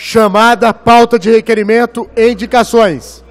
Chamada pauta de requerimento e indicações.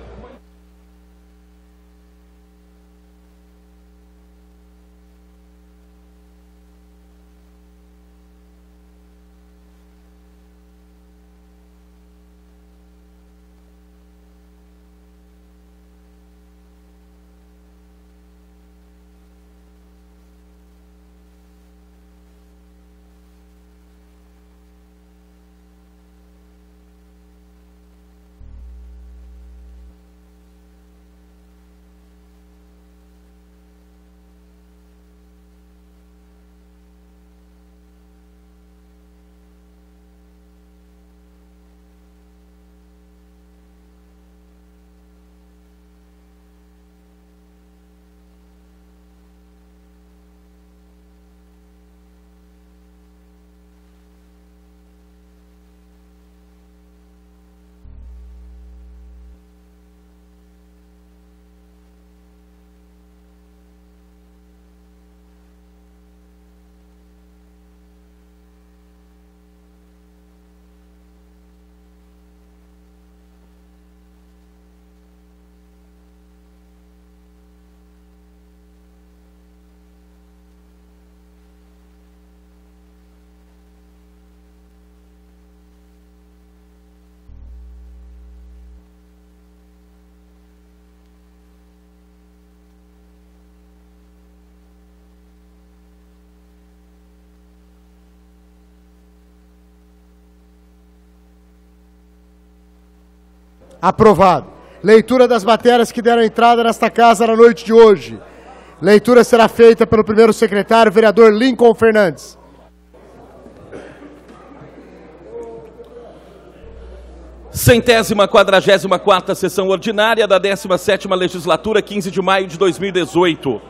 Aprovado. Leitura das matérias que deram entrada nesta casa na noite de hoje. Leitura será feita pelo primeiro secretário, vereador Lincoln Fernandes. Centésima 44ª sessão ordinária da 17ª legislatura, 15 de maio de 2018.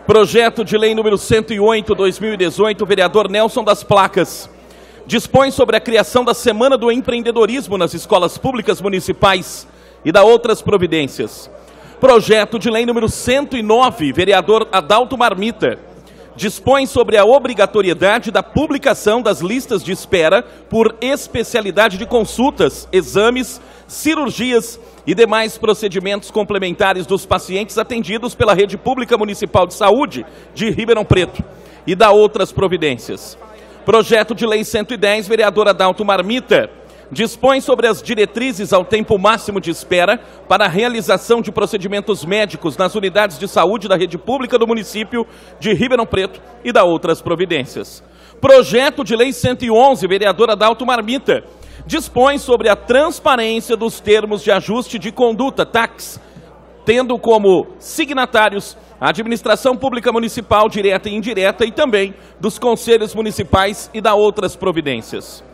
Projeto de lei número 108/2018, vereador Nelson das Placas. Dispõe sobre a criação da Semana do Empreendedorismo nas escolas públicas municipais e da outras providências. Projeto de lei número 109, vereador Adalto Marmita. Dispõe sobre a obrigatoriedade da publicação das listas de espera por especialidade de consultas, exames, cirurgias e demais procedimentos complementares dos pacientes atendidos pela Rede Pública Municipal de Saúde de Ribeirão Preto e da outras providências. Projeto de lei 110, vereador Adalto Marmita, dispõe sobre as diretrizes ao tempo máximo de espera para a realização de procedimentos médicos nas unidades de saúde da rede pública do município de Ribeirão Preto e da outras providências. Projeto de lei 111, vereador Adalto Marmita, dispõe sobre a transparência dos termos de ajuste de conduta, TACs, tendo como signatários a Administração Pública Municipal, direta e indireta, e também dos Conselhos Municipais e da outras providências.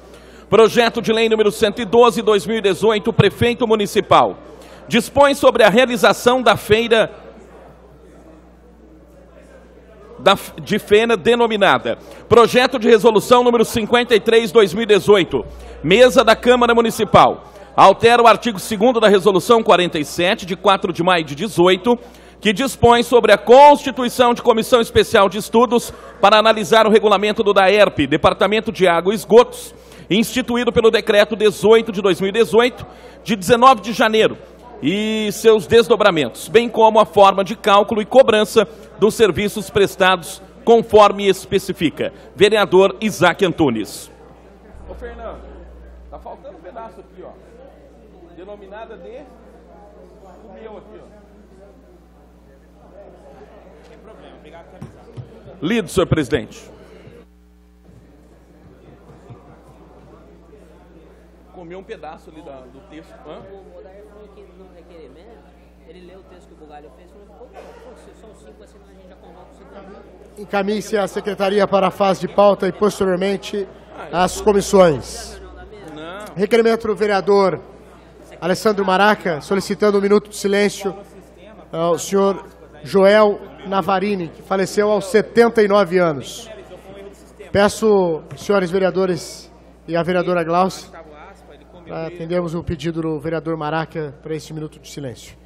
Projeto de lei número 112/2018, Prefeito Municipal. Dispõe sobre a realização da feira de Fena denominada. Projeto de resolução número 53/2018, Mesa da Câmara Municipal. Altera o artigo 2º da resolução 47, de 4 de maio de 18, que dispõe sobre a constituição de comissão especial de estudos para analisar o regulamento do DAERP, Departamento de Água e Esgotos, instituído pelo decreto 18 de 2018, de 19 de janeiro, e seus desdobramentos, bem como a forma de cálculo e cobrança dos serviços prestados, conforme especifica. Vereador Isaac Antunes. Ô Fernando, tá faltando um pedaço aqui, ó. Denominada de... O meu aqui, ó. Sem problema, obrigado por avisar. Lido, senhor presidente. Comeu um pedaço ali do texto. Hã? O Odair falou que no requerimento, ele leu o texto que o Bugalho fez, falou que são 5, assim a gente já convoca o segundo. Encaminhe-se a secretaria para a fase de pauta e, posteriormente, as comissões. Requerimento do vereador Alessandro Maraca, solicitando um minuto de silêncio ao senhor Joel Navarini, que faleceu aos 79 anos. Peço, senhores vereadores e a vereadora Glaucia, para atendermos o pedido do vereador Maraca para esse minuto de silêncio.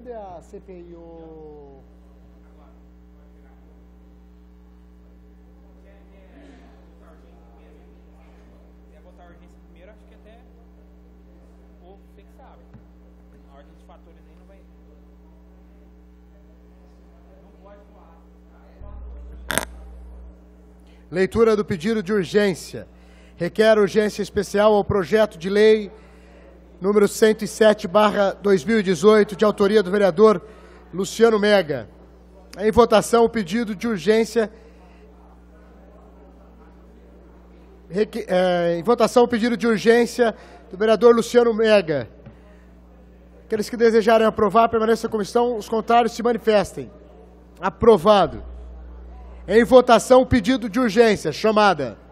Cadê a CPI? Se votar a urgência primeiro, acho que até ou você que sabe. A ordem dos fatores aí não vai. Não pode falar. Leitura do pedido de urgência. Requer urgência especial ao projeto de lei número 107/2018, de autoria do vereador Luciano Mega. Em votação o pedido de urgência. Em votação o pedido de urgência do vereador Luciano Mega. Aqueles que desejarem aprovar, permaneçam como estão. Os contrários se manifestem. Aprovado. Em votação o pedido de urgência. Chamada.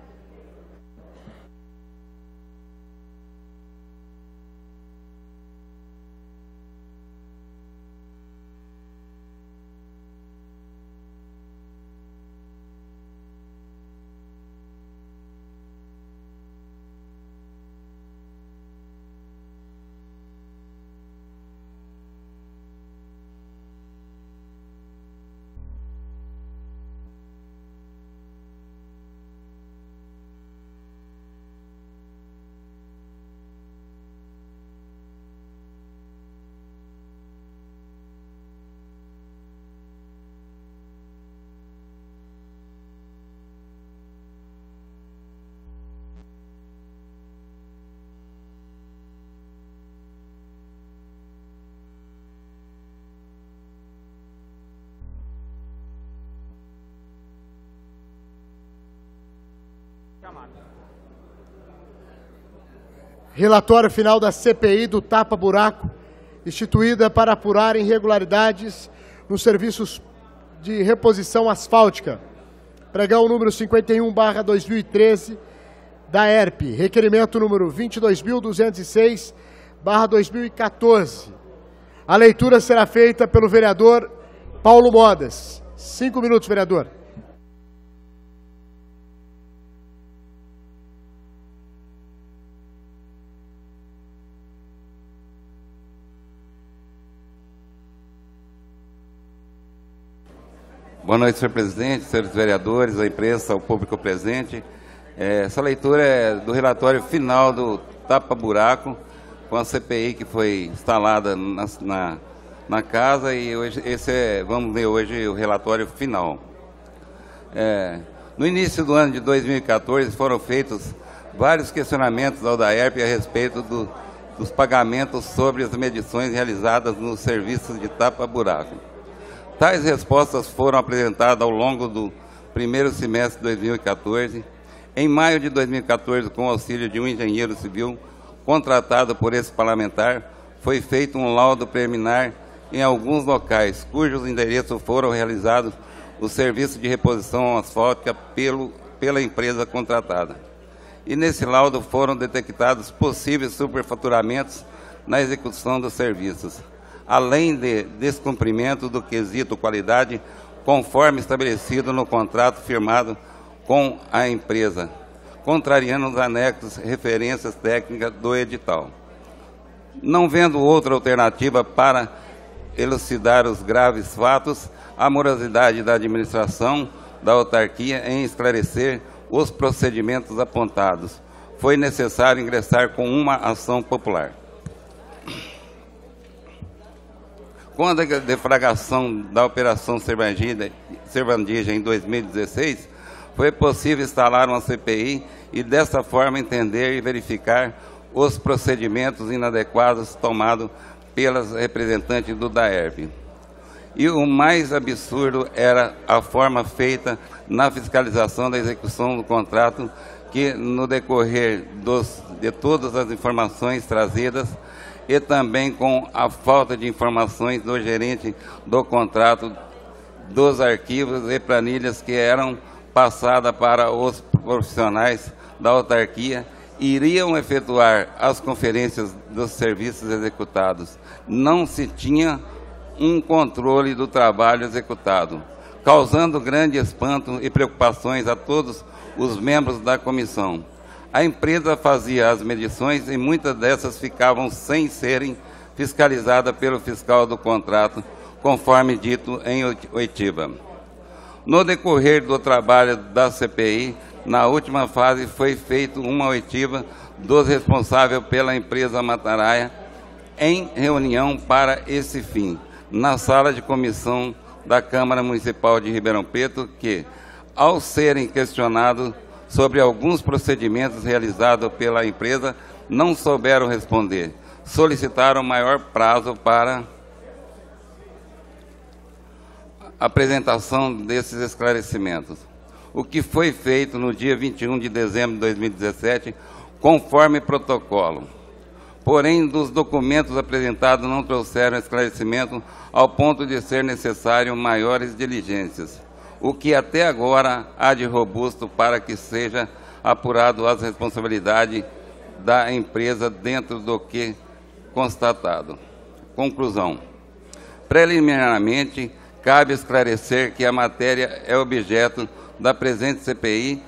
Relatório final da CPI do tapa-buraco, instituída para apurar irregularidades nos serviços de reposição asfáltica. Pregão número 51/2013 da ERP. Requerimento número 22.206/2014. A leitura será feita pelo vereador Paulo Modas. 5 minutos, vereador. Boa noite, senhor presidente, senhores vereadores, a imprensa, o público presente. Essa leitura é do relatório final do tapa-buraco, com a CPI que foi instalada na casa, e hoje, vamos ver hoje o relatório final. No início do ano de 2014 foram feitos vários questionamentos ao DAERP a respeito dos pagamentos sobre as medições realizadas nos serviços de tapa-buraco. Tais respostas foram apresentadas ao longo do primeiro semestre de 2014. Em maio de 2014, com o auxílio de um engenheiro civil contratado por esse parlamentar, foi feito um laudo preliminar em alguns locais, cujos endereços foram realizados o serviço de reposição asfáltica pela empresa contratada. E nesse laudo foram detectados possíveis superfaturamentos na execução dos serviços, além de descumprimento do quesito qualidade, conforme estabelecido no contrato firmado com a empresa, contrariando os anexos referências técnicas do edital. Não vendo outra alternativa para elucidar os graves fatos, a morosidade da administração da autarquia em esclarecer os procedimentos apontados, foi necessário ingressar com uma ação popular. Com a deflagração da Operação Cervandija em 2016, foi possível instalar uma CPI e, dessa forma, entender e verificar os procedimentos inadequados tomados pelas representantes do DAERP. E o mais absurdo era a forma feita na fiscalização da execução do contrato, que, no decorrer de todas as informações trazidas, e também com a falta de informações do gerente do contrato, dos arquivos e planilhas que eram passadas para os profissionais da autarquia, iriam efetuar as conferências dos serviços executados. Não se tinha um controle do trabalho executado, causando grande espanto e preocupações a todos os membros da comissão. A empresa fazia as medições e muitas dessas ficavam sem serem fiscalizada pelo fiscal do contrato, conforme dito em oitiva. No decorrer do trabalho da CPI, na última fase foi feita uma oitiva dos responsáveis pela empresa Mataraia, em reunião para esse fim, na sala de comissão da Câmara Municipal de Ribeirão Preto, que, ao serem questionados sobre alguns procedimentos realizados pela empresa, não souberam responder. Solicitaram maior prazo para a apresentação desses esclarecimentos, o que foi feito no dia 21 de dezembro de 2017, conforme protocolo. Porém, dos documentos apresentados não trouxeram esclarecimento ao ponto de ser necessário maiores diligências, o que até agora há de robusto para que seja apurado as responsabilidades da empresa dentro do que constatado. Conclusão. Preliminarmente, cabe esclarecer que a matéria é objeto da presente CPI,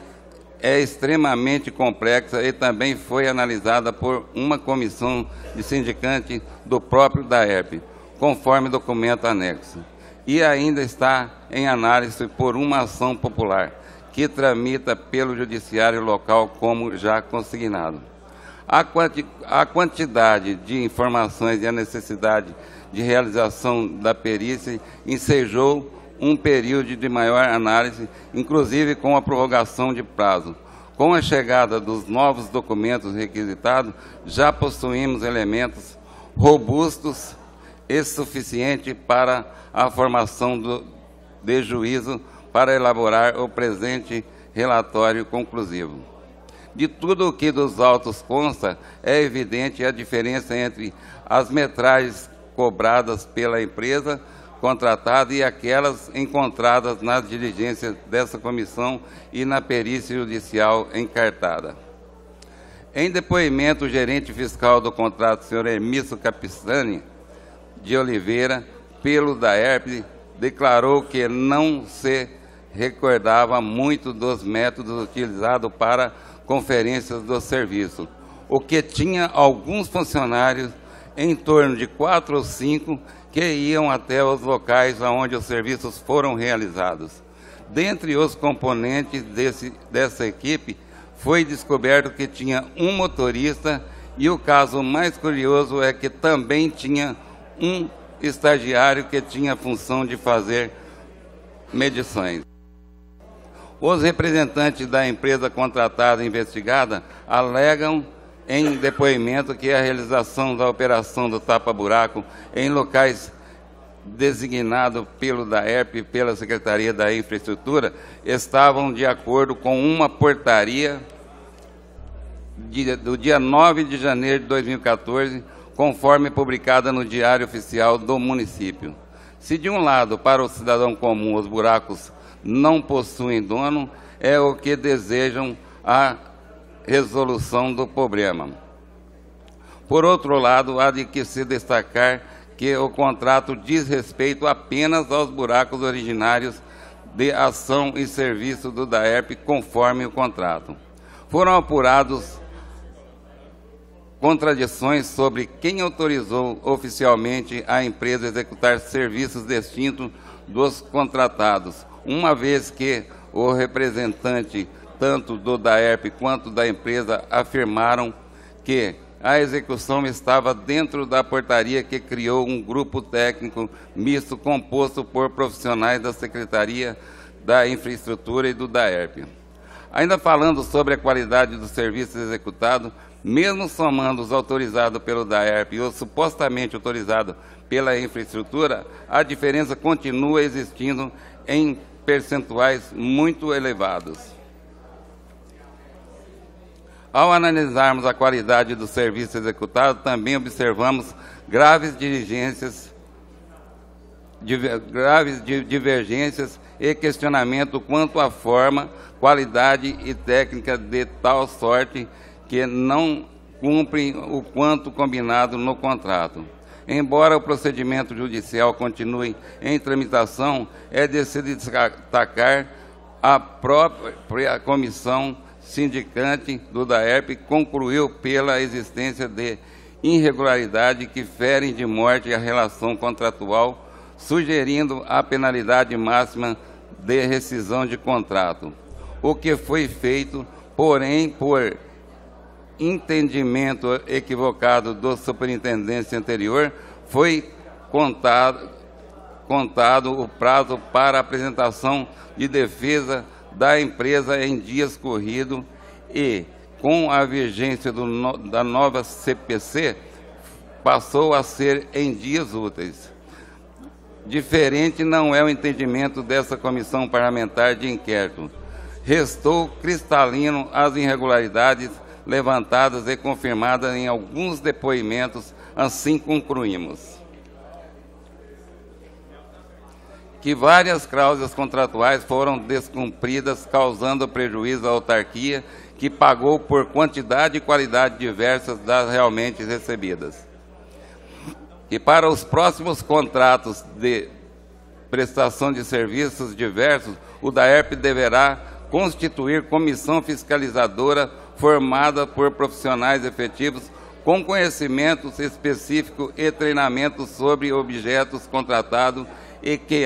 é extremamente complexa e também foi analisada por uma comissão de sindicante do próprio DAERP, conforme documento anexo, e ainda está em análise por uma ação popular, que tramita pelo judiciário local como já consignado. A quantidade de informações e a necessidade de realização da perícia ensejou um período de maior análise, inclusive com a prorrogação de prazo. Com a chegada dos novos documentos requisitados, já possuímos elementos robustos e suficientes para a formação de juízo para elaborar o presente relatório conclusivo. De tudo o que dos autos consta, é evidente a diferença entre as metragens cobradas pela empresa contratada e aquelas encontradas nas diligências dessa comissão e na perícia judicial encartada. Em depoimento, o gerente fiscal do contrato, senhor Hermício Capistani de Oliveira, pelo DAERP, declarou que não se recordava muito dos métodos utilizados para conferências do serviço, o que tinha alguns funcionários, em torno de 4 ou 5, que iam até os locais onde os serviços foram realizados. Dentre os componentes dessa equipe, foi descoberto que tinha um motorista e o caso mais curioso é que também tinha um estagiário que tinha a função de fazer medições. Os representantes da empresa contratada e investigada alegam em depoimento que a realização da operação do tapa-buraco em locais designados pelo DAERP e pela Secretaria da Infraestrutura estavam de acordo com uma portaria do dia 9 de janeiro de 2014, conforme publicada no Diário Oficial do município. Se de um lado, para o cidadão comum, os buracos não possuem dono, é o que desejam a resolução do problema. Por outro lado, há de que se destacar que o contrato diz respeito apenas aos buracos originários de ação e serviço do DAERP, conforme o contrato. Foram apurados contradições sobre quem autorizou oficialmente a empresa a executar serviços distintos dos contratados, uma vez que o representante tanto do DAERP quanto da empresa afirmaram que a execução estava dentro da portaria que criou um grupo técnico misto composto por profissionais da Secretaria da Infraestrutura e do DAERP. Ainda falando sobre a qualidade dos serviços executados, mesmo somando os autorizados pelo DAERP e os supostamente autorizados pela infraestrutura, a diferença continua existindo em percentuais muito elevados. Ao analisarmos a qualidade do serviço executado, também observamos graves divergências e questionamento quanto à forma, qualidade e técnica de tal sorte que não cumprem o quanto combinado no contrato. Embora o procedimento judicial continue em tramitação, é de se destacar a própria comissão sindicante do DAERP concluiu pela existência de irregularidade que ferem de morte a relação contratual, sugerindo a penalidade máxima de rescisão de contrato. O que foi feito, porém, por entendimento equivocado do superintendente anterior, foi contado o prazo para apresentação de defesa da empresa em dias corridos e, com a vigência da nova CPC, passou a ser em dias úteis. Diferente não é o entendimento dessa comissão parlamentar de inquérito. Restou cristalino as irregularidades levantadas e confirmadas em alguns depoimentos, assim concluímos que várias cláusulas contratuais foram descumpridas, causando prejuízo à autarquia, que pagou por quantidade e qualidade diversas das realmente recebidas. E para os próximos contratos de prestação de serviços diversos, o DAERP deverá constituir comissão fiscalizadora formada por profissionais efetivos com conhecimentos específicos e treinamento sobre objetos contratados e que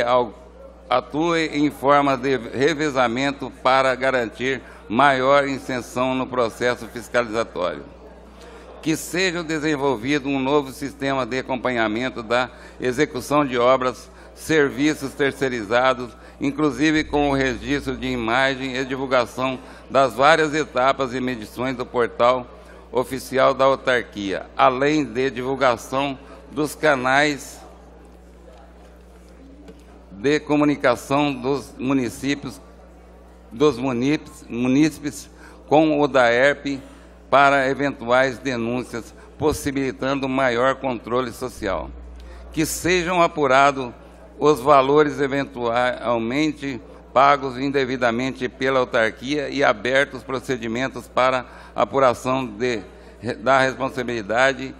atue em forma de revezamento para garantir maior isenção no processo fiscalizatório. Que seja desenvolvido um novo sistema de acompanhamento da execução de obras, serviços terceirizados, inclusive com o registro de imagem e divulgação das várias etapas e medições do portal oficial da autarquia, além de divulgação dos canais de comunicação dos munícipes com o DAERP para eventuais denúncias, possibilitando maior controle social. Que sejam apurados os valores eventualmente pagos indevidamente pela autarquia e abertos procedimentos para apuração da responsabilidade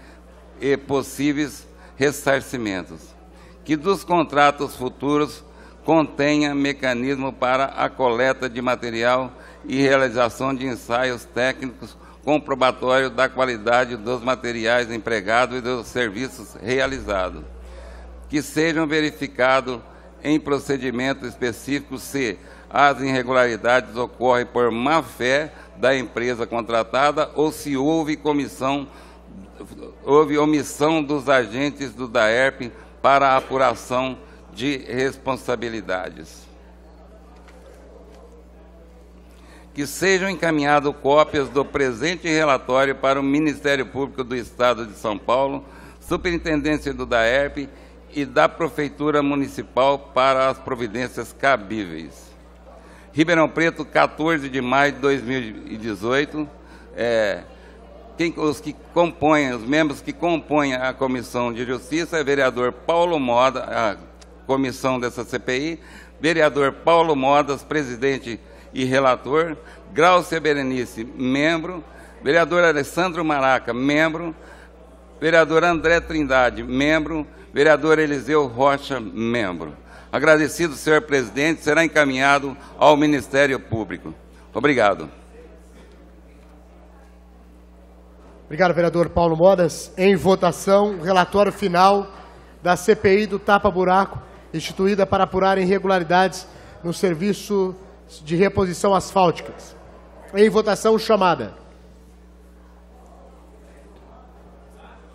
e possíveis ressarcimentos. Que dos contratos futuros contenha mecanismo para a coleta de material e realização de ensaios técnicos comprobatório da qualidade dos materiais empregados e dos serviços realizados. Que sejam verificados em procedimento específico se as irregularidades ocorrem por má-fé da empresa contratada ou se houve omissão dos agentes do DAERP para a apuração de responsabilidades. Que sejam encaminhadas cópias do presente relatório para o Ministério Público do Estado de São Paulo, Superintendência do DAERP e da Prefeitura Municipal para as providências cabíveis. Ribeirão Preto, 14 de maio de 2018. Os membros que compõem a Comissão de Justiça é vereador Paulo Modas, a comissão dessa CPI, vereador Paulo Modas, presidente e relator, Gráucia Berenice, membro, vereador Alessandro Maraca, membro, vereador André Trindade, membro, vereador Eliseu Rocha, membro. Agradecido, senhor presidente, será encaminhado ao Ministério Público. Obrigado. Obrigado, vereador Paulo Modas. Em votação, o relatório final da CPI do tapa-buraco, instituída para apurar irregularidades no serviço de reposição asfálticas. Em votação, chamada.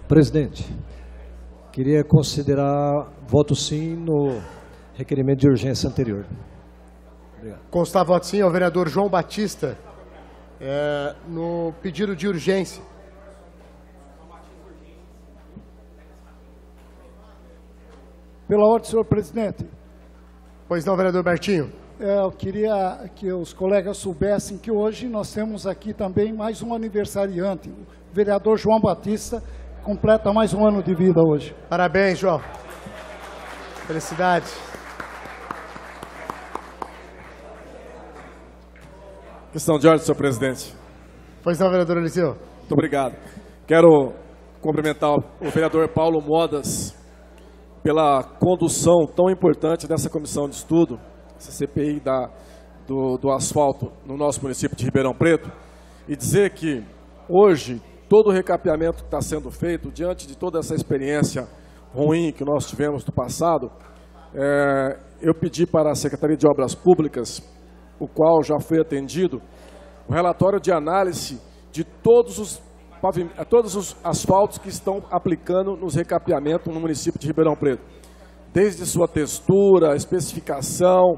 Presidente, queria considerar voto sim no requerimento de urgência anterior. Obrigado. Constar voto sim ao vereador João Batista no pedido de urgência. Pela ordem, senhor presidente. Pois não, vereador Bertinho. Eu queria que os colegas soubessem que hoje nós temos aqui também mais um aniversariante. O vereador João Batista completa mais um ano de vida hoje. Parabéns, João. Felicidade. Questão de ordem, senhor presidente. Pois não, vereador Eliseu. Muito obrigado. Quero cumprimentar o vereador Paulo Modas pela condução tão importante dessa comissão de estudo, essa CPI do asfalto no nosso município de Ribeirão Preto, e dizer que hoje todo o recapeamento que está sendo feito, diante de toda essa experiência ruim que nós tivemos no passado, eu pedi para a Secretaria de Obras Públicas, o qual já foi atendido, o relatório de análise de todos os asfaltos que estão aplicando nos recapeamentos no município de Ribeirão Preto. Desde sua textura, especificação,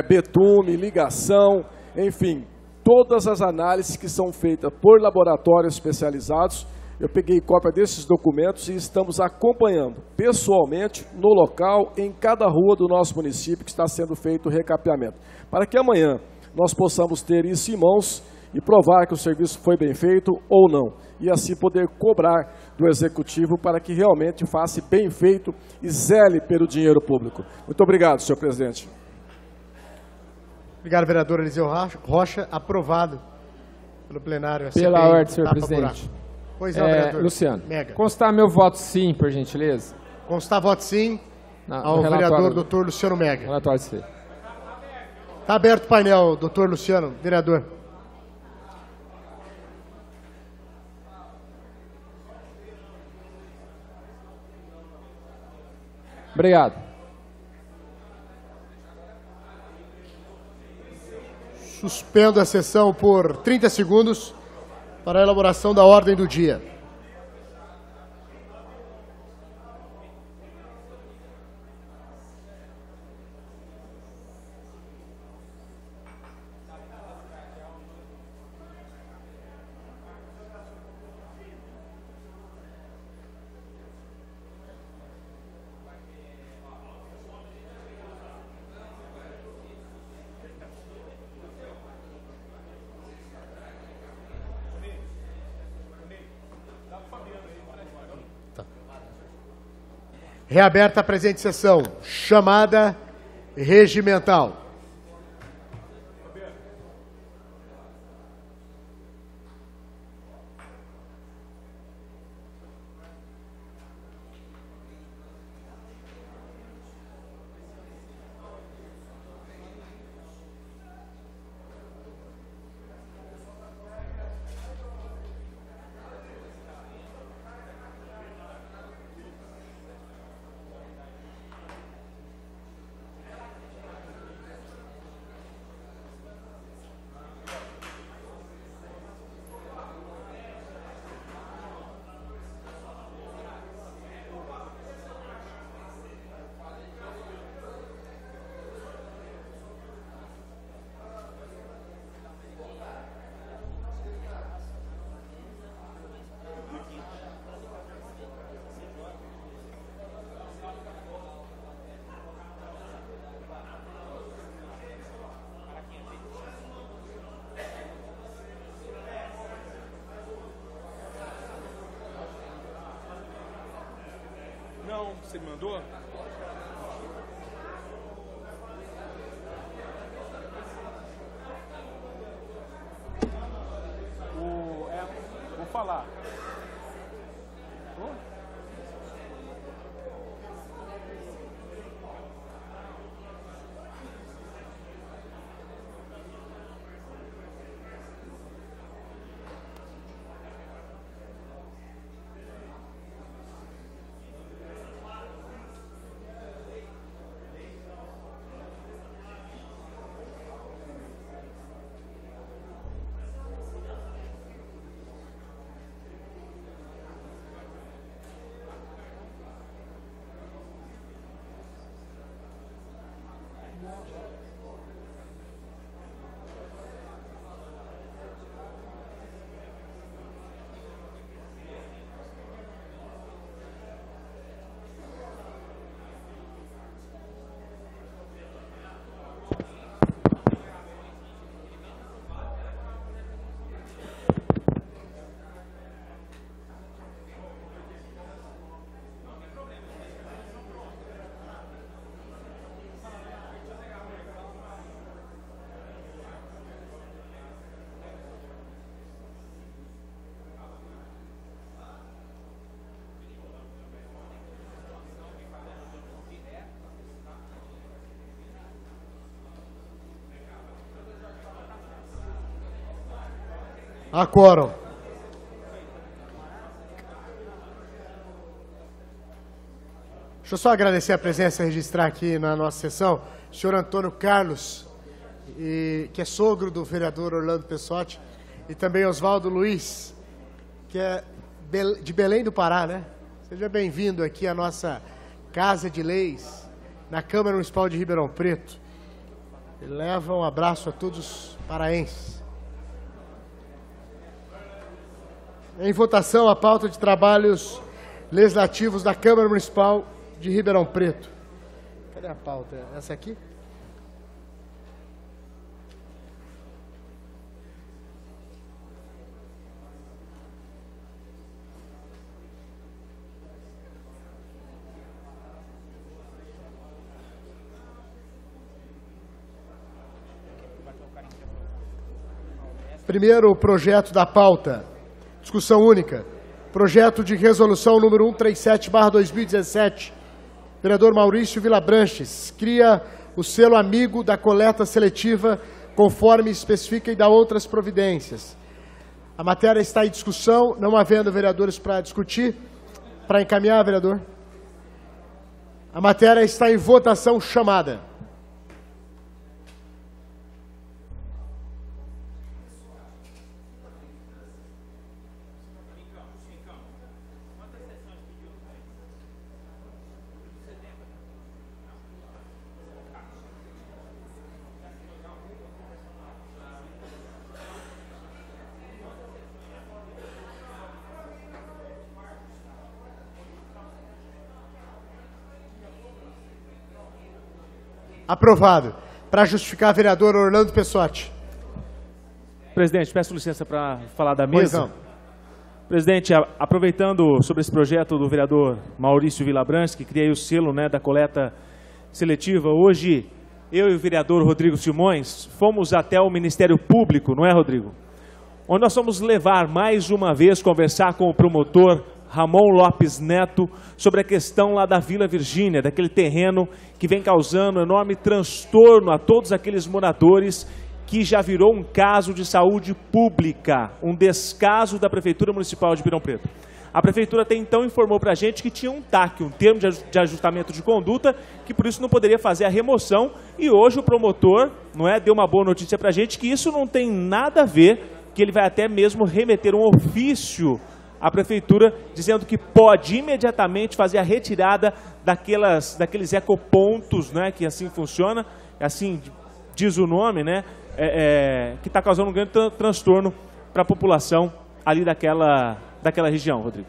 betume, ligação, enfim, todas as análises que são feitas por laboratórios especializados. Eu peguei cópia desses documentos e estamos acompanhando pessoalmente no local, em cada rua do nosso município que está sendo feito o recapeamento, para que amanhã nós possamos ter isso em mãos e provar que o serviço foi bem feito ou não, e assim poder cobrar do Executivo para que realmente faça bem feito e zele pelo dinheiro público. Muito obrigado, senhor presidente. Obrigado, vereador Eliseu Rocha. Aprovado pelo plenário. Pela ordem, senhor presidente. Pois não, vereador. Luciano, Mega. constar meu voto sim, por gentileza. Constar voto sim ao vereador doutor Luciano Mega. Relatório C. Está aberto o painel, doutor Luciano, vereador. Obrigado. Suspendo a sessão por 30 segundos para a elaboração da ordem do dia. Reaberta a presente sessão. Chamada regimental. Não, você me mandou? Vou falar. A quórum. Deixa eu só agradecer a presença e registrar aqui na nossa sessão o senhor Antônio Carlos, que é sogro do vereador Orlando Pessotti, e também Oswaldo Luiz, que é de Belém do Pará, né? Seja bem-vindo aqui à nossa Casa de Leis, na Câmara Municipal de Ribeirão Preto. E leva um abraço a todos os paraenses. Em votação, a pauta de trabalhos legislativos da Câmara Municipal de Ribeirão Preto. Cadê a pauta? Essa aqui? Primeiro, o projeto da pauta. Discussão única. Projeto de resolução número 137/2017. Vereador Maurício Vilabranches cria o selo amigo da coleta seletiva, conforme especifica e dá outras providências. A matéria está em discussão, não havendo vereadores para discutir. Para encaminhar, vereador. A matéria está em votação chamada. Aprovado. Para justificar, vereador Orlando Pessotti. Presidente, peço licença para falar da mesa. Presidente, aproveitando sobre esse projeto do vereador Maurício Vilabranches, que cria aí o selo, né, da coleta seletiva, hoje eu e o vereador Rodrigo Simões fomos até o Ministério Público, não é, Rodrigo? Onde nós vamos levar mais uma vez, conversar com o promotor Ramon Lopes Neto sobre a questão lá da Vila Virgínia, daquele terreno que vem causando enorme transtorno a todos aqueles moradores, que já virou um caso de saúde pública, um descaso da Prefeitura Municipal de Ribeirão Preto. A Prefeitura até então informou para a gente que tinha um TAC, um termo de ajustamento de conduta, que por isso não poderia fazer a remoção, e hoje o promotor, não é, deu uma boa notícia para a gente que isso não tem nada a ver, que ele vai até mesmo remeter um ofício à Prefeitura, dizendo que pode imediatamente fazer a retirada daqueles ecopontos, né, que assim funciona, assim diz o nome, né, que está causando um grande transtorno para a população ali daquela região, Rodrigo.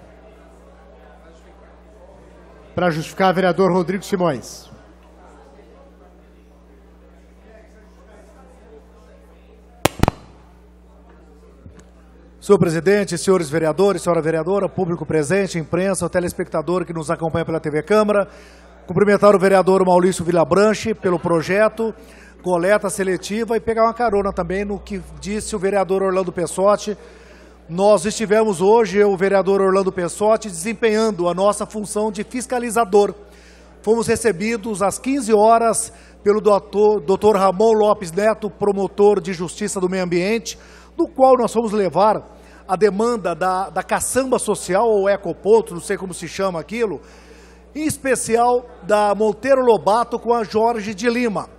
Para justificar, vereador Rodrigo Simões. Senhor presidente, senhores vereadores, senhora vereadora, público presente, imprensa, o telespectador que nos acompanha pela TV Câmara, cumprimentar o vereador Maurício Vilabranches pelo projeto, coleta seletiva, e pegar uma carona também no que disse o vereador Orlando Pessotti. Nós estivemos hoje, eu, o vereador Orlando Pessotti, desempenhando a nossa função de fiscalizador. Fomos recebidos às 15 horas pelo doutor Ramon Lopes Neto, promotor de Justiça do Meio Ambiente, do qual nós fomos levar a demanda da caçamba social, ou ecoponto, não sei como se chama aquilo, em especial da Monteiro Lobato com a Jorge de Lima.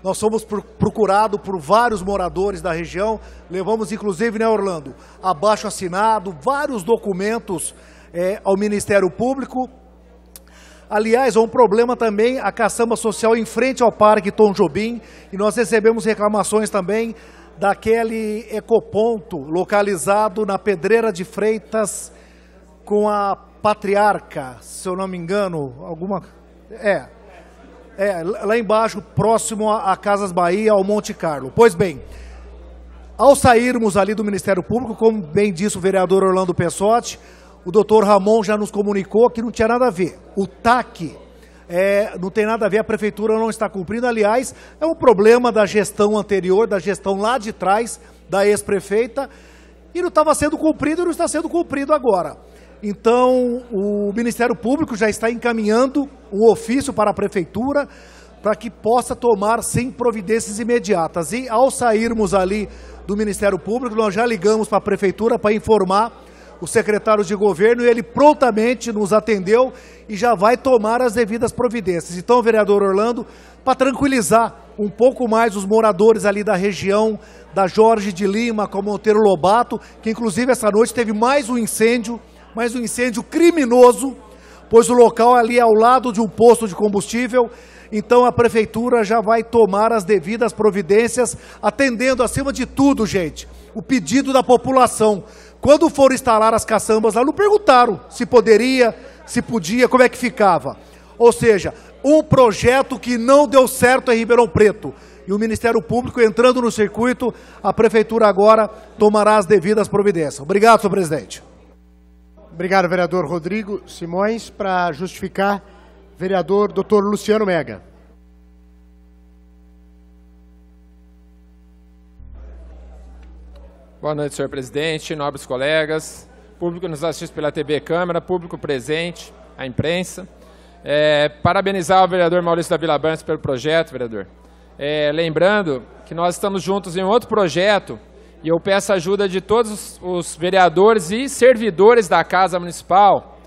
Nós fomos procurados por vários moradores da região, levamos inclusive, né, Orlando, abaixo assinado, vários documentos ao Ministério Público. Aliás, há um problema também, a caçamba social em frente ao Parque Tom Jobim, e nós recebemos reclamações também daquele ecoponto localizado na Pedreira de Freitas com a Patriarca, se eu não me engano, lá embaixo, próximo a Casas Bahia, ao Monte Carlo. Pois bem, ao sairmos ali do Ministério Público, como bem disse o vereador Orlando Pessotti, o doutor Ramon já nos comunicou que não tinha nada a ver. O TAC não tem nada a ver, a Prefeitura não está cumprindo. Aliás, é um problema da gestão anterior, da gestão lá de trás, da ex-prefeita, e não estava sendo cumprido e não está sendo cumprido agora. Então, o Ministério Público já está encaminhando um ofício para a Prefeitura para que possa tomar, sim, providências imediatas. E, ao sairmos ali do Ministério Público, nós já ligamos para a Prefeitura para informar o secretário de governo, e ele prontamente nos atendeu e já vai tomar as devidas providências. Então, vereador Orlando, para tranquilizar um pouco mais os moradores ali da região da Jorge de Lima, com Monteiro Lobato, que inclusive essa noite teve mais um incêndio criminoso, pois o local ali é ao lado de um posto de combustível. Então a prefeitura já vai tomar as devidas providências, atendendo acima de tudo, gente, o pedido da população. Quando foram instalar as caçambas lá, não perguntaram se poderia, se podia, como é que ficava. Ou seja, um projeto que não deu certo em Ribeirão Preto. E o Ministério Público entrando no circuito, a prefeitura agora tomará as devidas providências. Obrigado, senhor presidente. Obrigado, vereador Rodrigo Simões. Para justificar, vereador Dr. Luciano Mega. Boa noite, senhor presidente, nobres colegas, público que nos assiste pela TV Câmara, público presente, a imprensa. Parabenizar o vereador Maurício da Vila Branca pelo projeto, vereador. Lembrando que nós estamos juntos em outro projeto e eu peço a ajuda de todos os vereadores e servidores da Casa Municipal,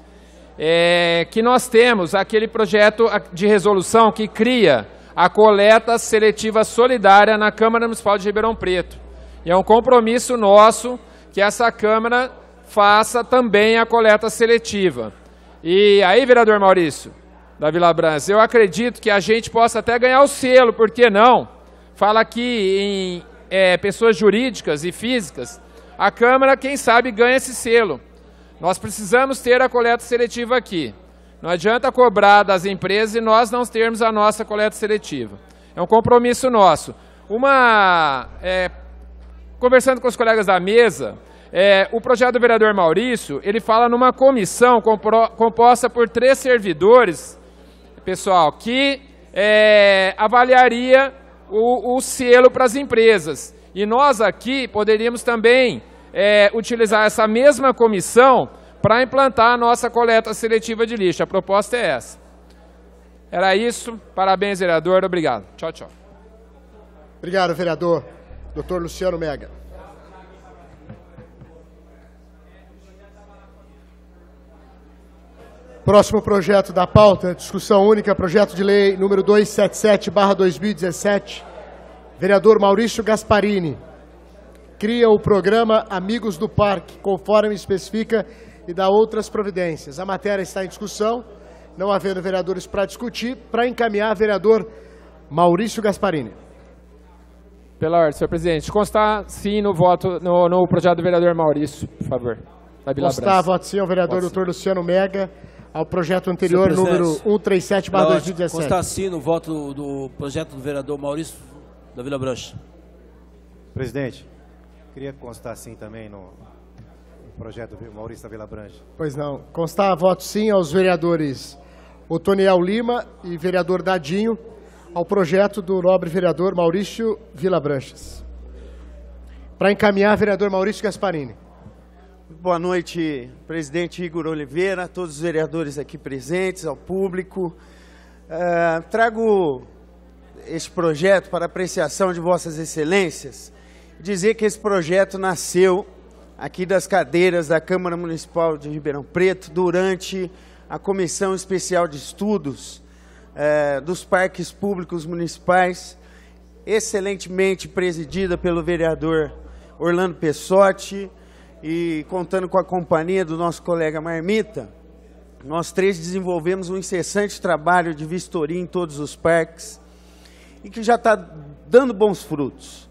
que nós temos aquele projeto de resolução que cria a coleta seletiva solidária na Câmara Municipal de Ribeirão Preto. E é um compromisso nosso que essa Câmara faça também a coleta seletiva. E aí, vereador Maurício da Vila Branca, eu acredito que a gente possa até ganhar o selo, por que não? Fala aqui em pessoas jurídicas e físicas, a Câmara, quem sabe, ganha esse selo. Nós precisamos ter a coleta seletiva aqui. Não adianta cobrar das empresas e nós não termos a nossa coleta seletiva. É um compromisso nosso. Conversando com os colegas da mesa, o projeto do vereador Maurício, ele fala numa comissão composta por 3 servidores, pessoal, que avaliaria o selo para as empresas. E nós aqui poderíamos também utilizar essa mesma comissão para implantar a nossa coleta seletiva de lixo. A proposta é essa. Era isso. Parabéns, vereador. Obrigado. Tchau, tchau. Obrigado, vereador. Dr. Luciano Mega. Próximo projeto da pauta, discussão única, projeto de lei número 277/2017, vereador Maurício Gasparini. Cria o programa Amigos do Parque, conforme especifica, e dá outras providências. A matéria está em discussão, não havendo vereadores para discutir, para encaminhar, vereador Maurício Gasparini. Pela ordem, senhor presidente. Constar sim no voto, no projeto do vereador Maurício, por favor. Constar voto sim ao vereador Dr. Luciano Mega, ao projeto anterior, número 137/2017. Constar sim no voto do projeto do vereador Maurício da Vila Branca. Presidente, queria constar sim também no projeto do Maurício da Vila Branca. Pois não. Constar voto sim aos vereadores Otoniel Lima e vereador Dadinho, ao projeto do nobre vereador Maurício Vila Branches. Para encaminhar, vereador Maurício Gasparini. Boa noite, presidente Igor Oliveira, a todos os vereadores aqui presentes, ao público. Trago este projeto para apreciação de vossas excelências. Dizer que esse projeto nasceu aqui das cadeiras da Câmara Municipal de Ribeirão Preto durante a Comissão Especial de Estudos dos Parques Públicos Municipais, excelentemente presidida pelo vereador Orlando Pessotti e contando com a companhia do nosso colega Marmita. Nós 3 desenvolvemos um incessante trabalho de vistoria em todos os parques e que já está dando bons frutos.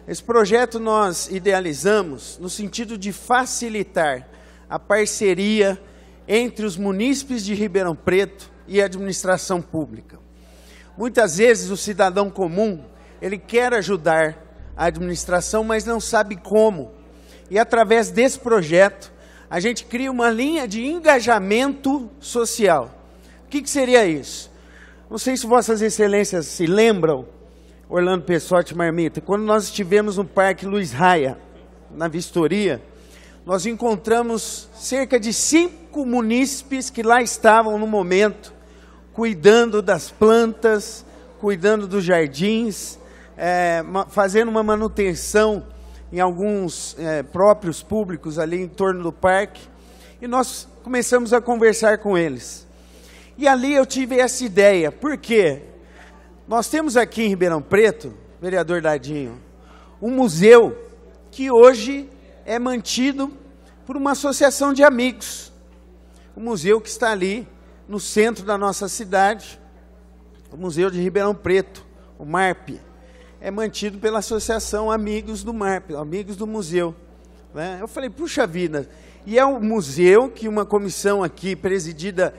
Esse projeto nós idealizamos no sentido de facilitar a parceria entre os munícipes de Ribeirão Preto e a administração pública. Muitas vezes o cidadão comum, ele quer ajudar a administração, mas não sabe como. E através desse projeto, a gente cria uma linha de engajamento social. O que seria isso? Não sei se vossas excelências se lembram, Orlando Pessotti e Marmita, quando nós estivemos no Parque Luiz Raia, na vistoria, nós encontramos cerca de 5 munícipes que lá estavam no momento, cuidando das plantas, cuidando dos jardins, fazendo uma manutenção em alguns próprios públicos ali em torno do parque, e nós começamos a conversar com eles. E ali eu tive essa ideia, por quê? Nós temos aqui em Ribeirão Preto, vereador Dadinho, um museu que hoje é mantido por uma associação de amigos. O museu que está ali no centro da nossa cidade, o Museu de Ribeirão Preto, o MARP, é mantido pela Associação Amigos do MARP, Amigos do Museu. Né? Eu falei, puxa vida, e é um museu que uma comissão aqui, presidida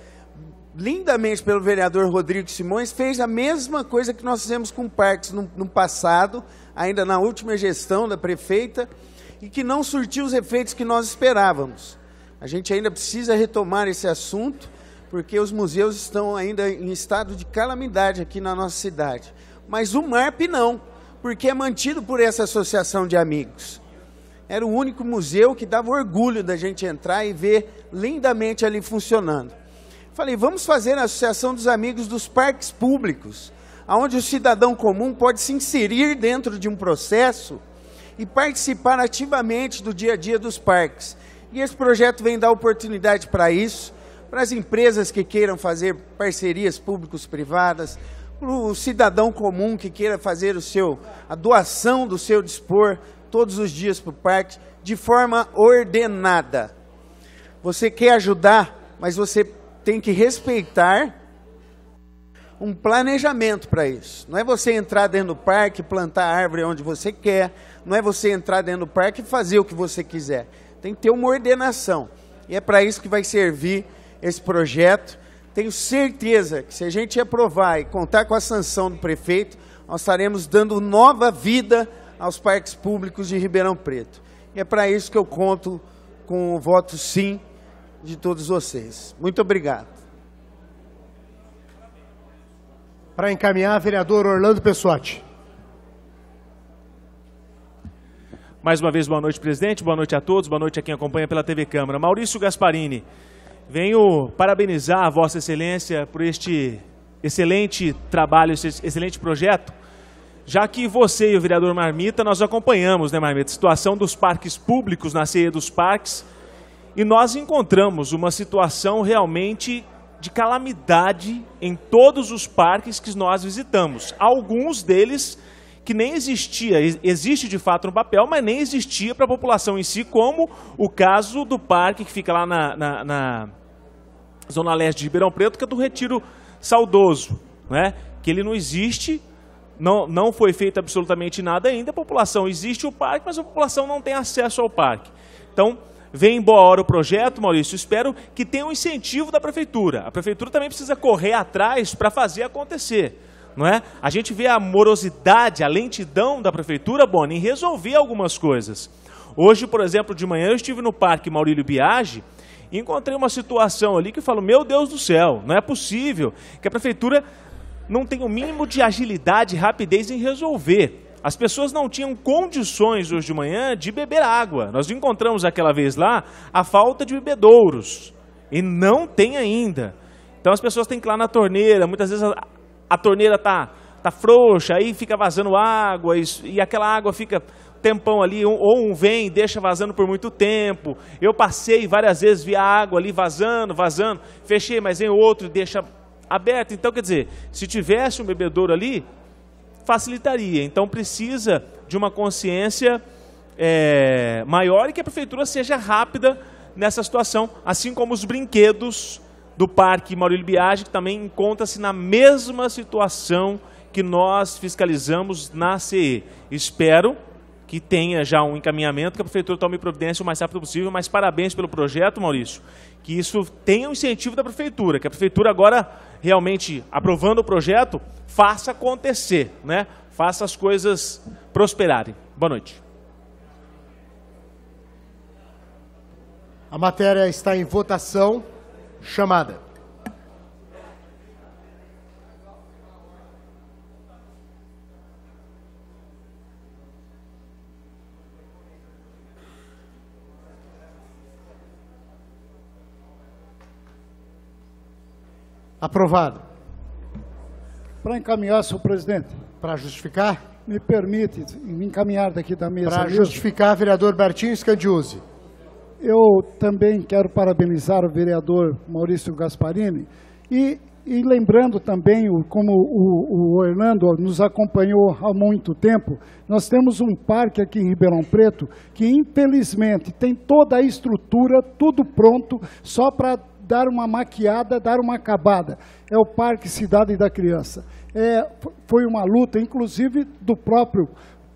lindamente pelo vereador Rodrigo Simões, fez a mesma coisa que nós fizemos com parques no passado, ainda na última gestão da prefeita, e que não surtiu os efeitos que nós esperávamos. A gente ainda precisa retomar esse assunto, porque os museus estão ainda em estado de calamidade aqui na nossa cidade. Mas o MARP não, porque é mantido por essa associação de amigos. Era o único museu que dava orgulho da gente entrar e ver lindamente ali funcionando. Falei, vamos fazer a Associação dos Amigos dos Parques Públicos, onde o cidadão comum pode se inserir dentro de um processo e participar ativamente do dia a dia dos parques. E esse projeto vem dar oportunidade para isso, para as empresas que queiram fazer parcerias públicos-privadas, para o cidadão comum que queira fazer a doação do seu dispor todos os dias para o parque, de forma ordenada. Você quer ajudar, mas você tem que respeitar um planejamento para isso. Não é você entrar dentro do parque, plantar árvore onde você quer, não é você entrar dentro do parque e fazer o que você quiser. Tem que ter uma ordenação. E é para isso que vai servir esse projeto. Tenho certeza que se a gente aprovar e contar com a sanção do prefeito, nós estaremos dando nova vida aos parques públicos de Ribeirão Preto. E é para isso que eu conto com o voto sim de todos vocês. Muito obrigado. Para encaminhar, vereador Orlando Pessotti. Mais uma vez, boa noite, presidente, boa noite a todos, boa noite a quem acompanha pela TV Câmara. Maurício Gasparini, venho parabenizar a Vossa Excelência por este excelente trabalho, esse excelente projeto, já que você e o vereador Marmita, nós acompanhamos, né, Marmita, a situação dos parques públicos na ceia dos parques, e nós encontramos uma situação realmente de calamidade em todos os parques que nós visitamos. Alguns deles que nem existia, existe de fato no papel, mas nem existia para a população em si, como o caso do parque que fica lá na Zona Leste de Ribeirão Preto, que é do Retiro Saudoso, né? Que ele não existe, não foi feito absolutamente nada ainda, a população existe o parque, mas a população não tem acesso ao parque. Então, vem em boa hora o projeto, Maurício, espero que tenha um incentivo da prefeitura. A prefeitura também precisa correr atrás para fazer acontecer, não é? A gente vê a morosidade, a lentidão da prefeitura, Boni, em resolver algumas coisas. Hoje, por exemplo, de manhã eu estive no Parque Maurílio Biagi e encontrei uma situação ali que eu falo, meu Deus do céu, não é possível que a prefeitura não tenha o mínimo de agilidade e rapidez em resolver. As pessoas não tinham condições hoje de manhã de beber água. Nós encontramos aquela vez lá a falta de bebedouros. E não tem ainda. Então as pessoas têm que ir lá na torneira. Muitas vezes a torneira tá frouxa, aí fica vazando água. E aquela água fica tempão ali. Ou um vem e deixa vazando por muito tempo. Eu passei várias vezes, vi a água ali vazando. Fechei, mas vem outro e deixa aberto. Então, quer dizer, se tivesse um bebedouro ali, facilitaria. Então precisa de uma consciência maior e que a prefeitura seja rápida nessa situação, assim como os brinquedos do Parque Maurílio Biagi, que também encontra-se na mesma situação que nós fiscalizamos na CE. Espero que tenha já um encaminhamento, que a prefeitura tome providência o mais rápido possível, mas parabéns pelo projeto, Maurício, que isso tenha um incentivo da prefeitura, que a prefeitura agora realmente, aprovando o projeto, faça acontecer, né? Faça as coisas prosperarem. Boa noite. A matéria está em votação. Chamada. Aprovado. Para encaminhar, senhor presidente. Para justificar? me permite me encaminhar daqui da mesa. Para justificar, vereador Bertinho Scandiuzzi. Eu também quero parabenizar o vereador Maurício Gasparini e lembrando também, como o Orlando nos acompanhou há muito tempo, nós temos um parque aqui em Ribeirão Preto que, infelizmente, tem toda a estrutura, tudo pronto, só para dar uma maquiada, dar uma acabada. É o Parque Cidade da Criança. Foi uma luta, inclusive, do próprio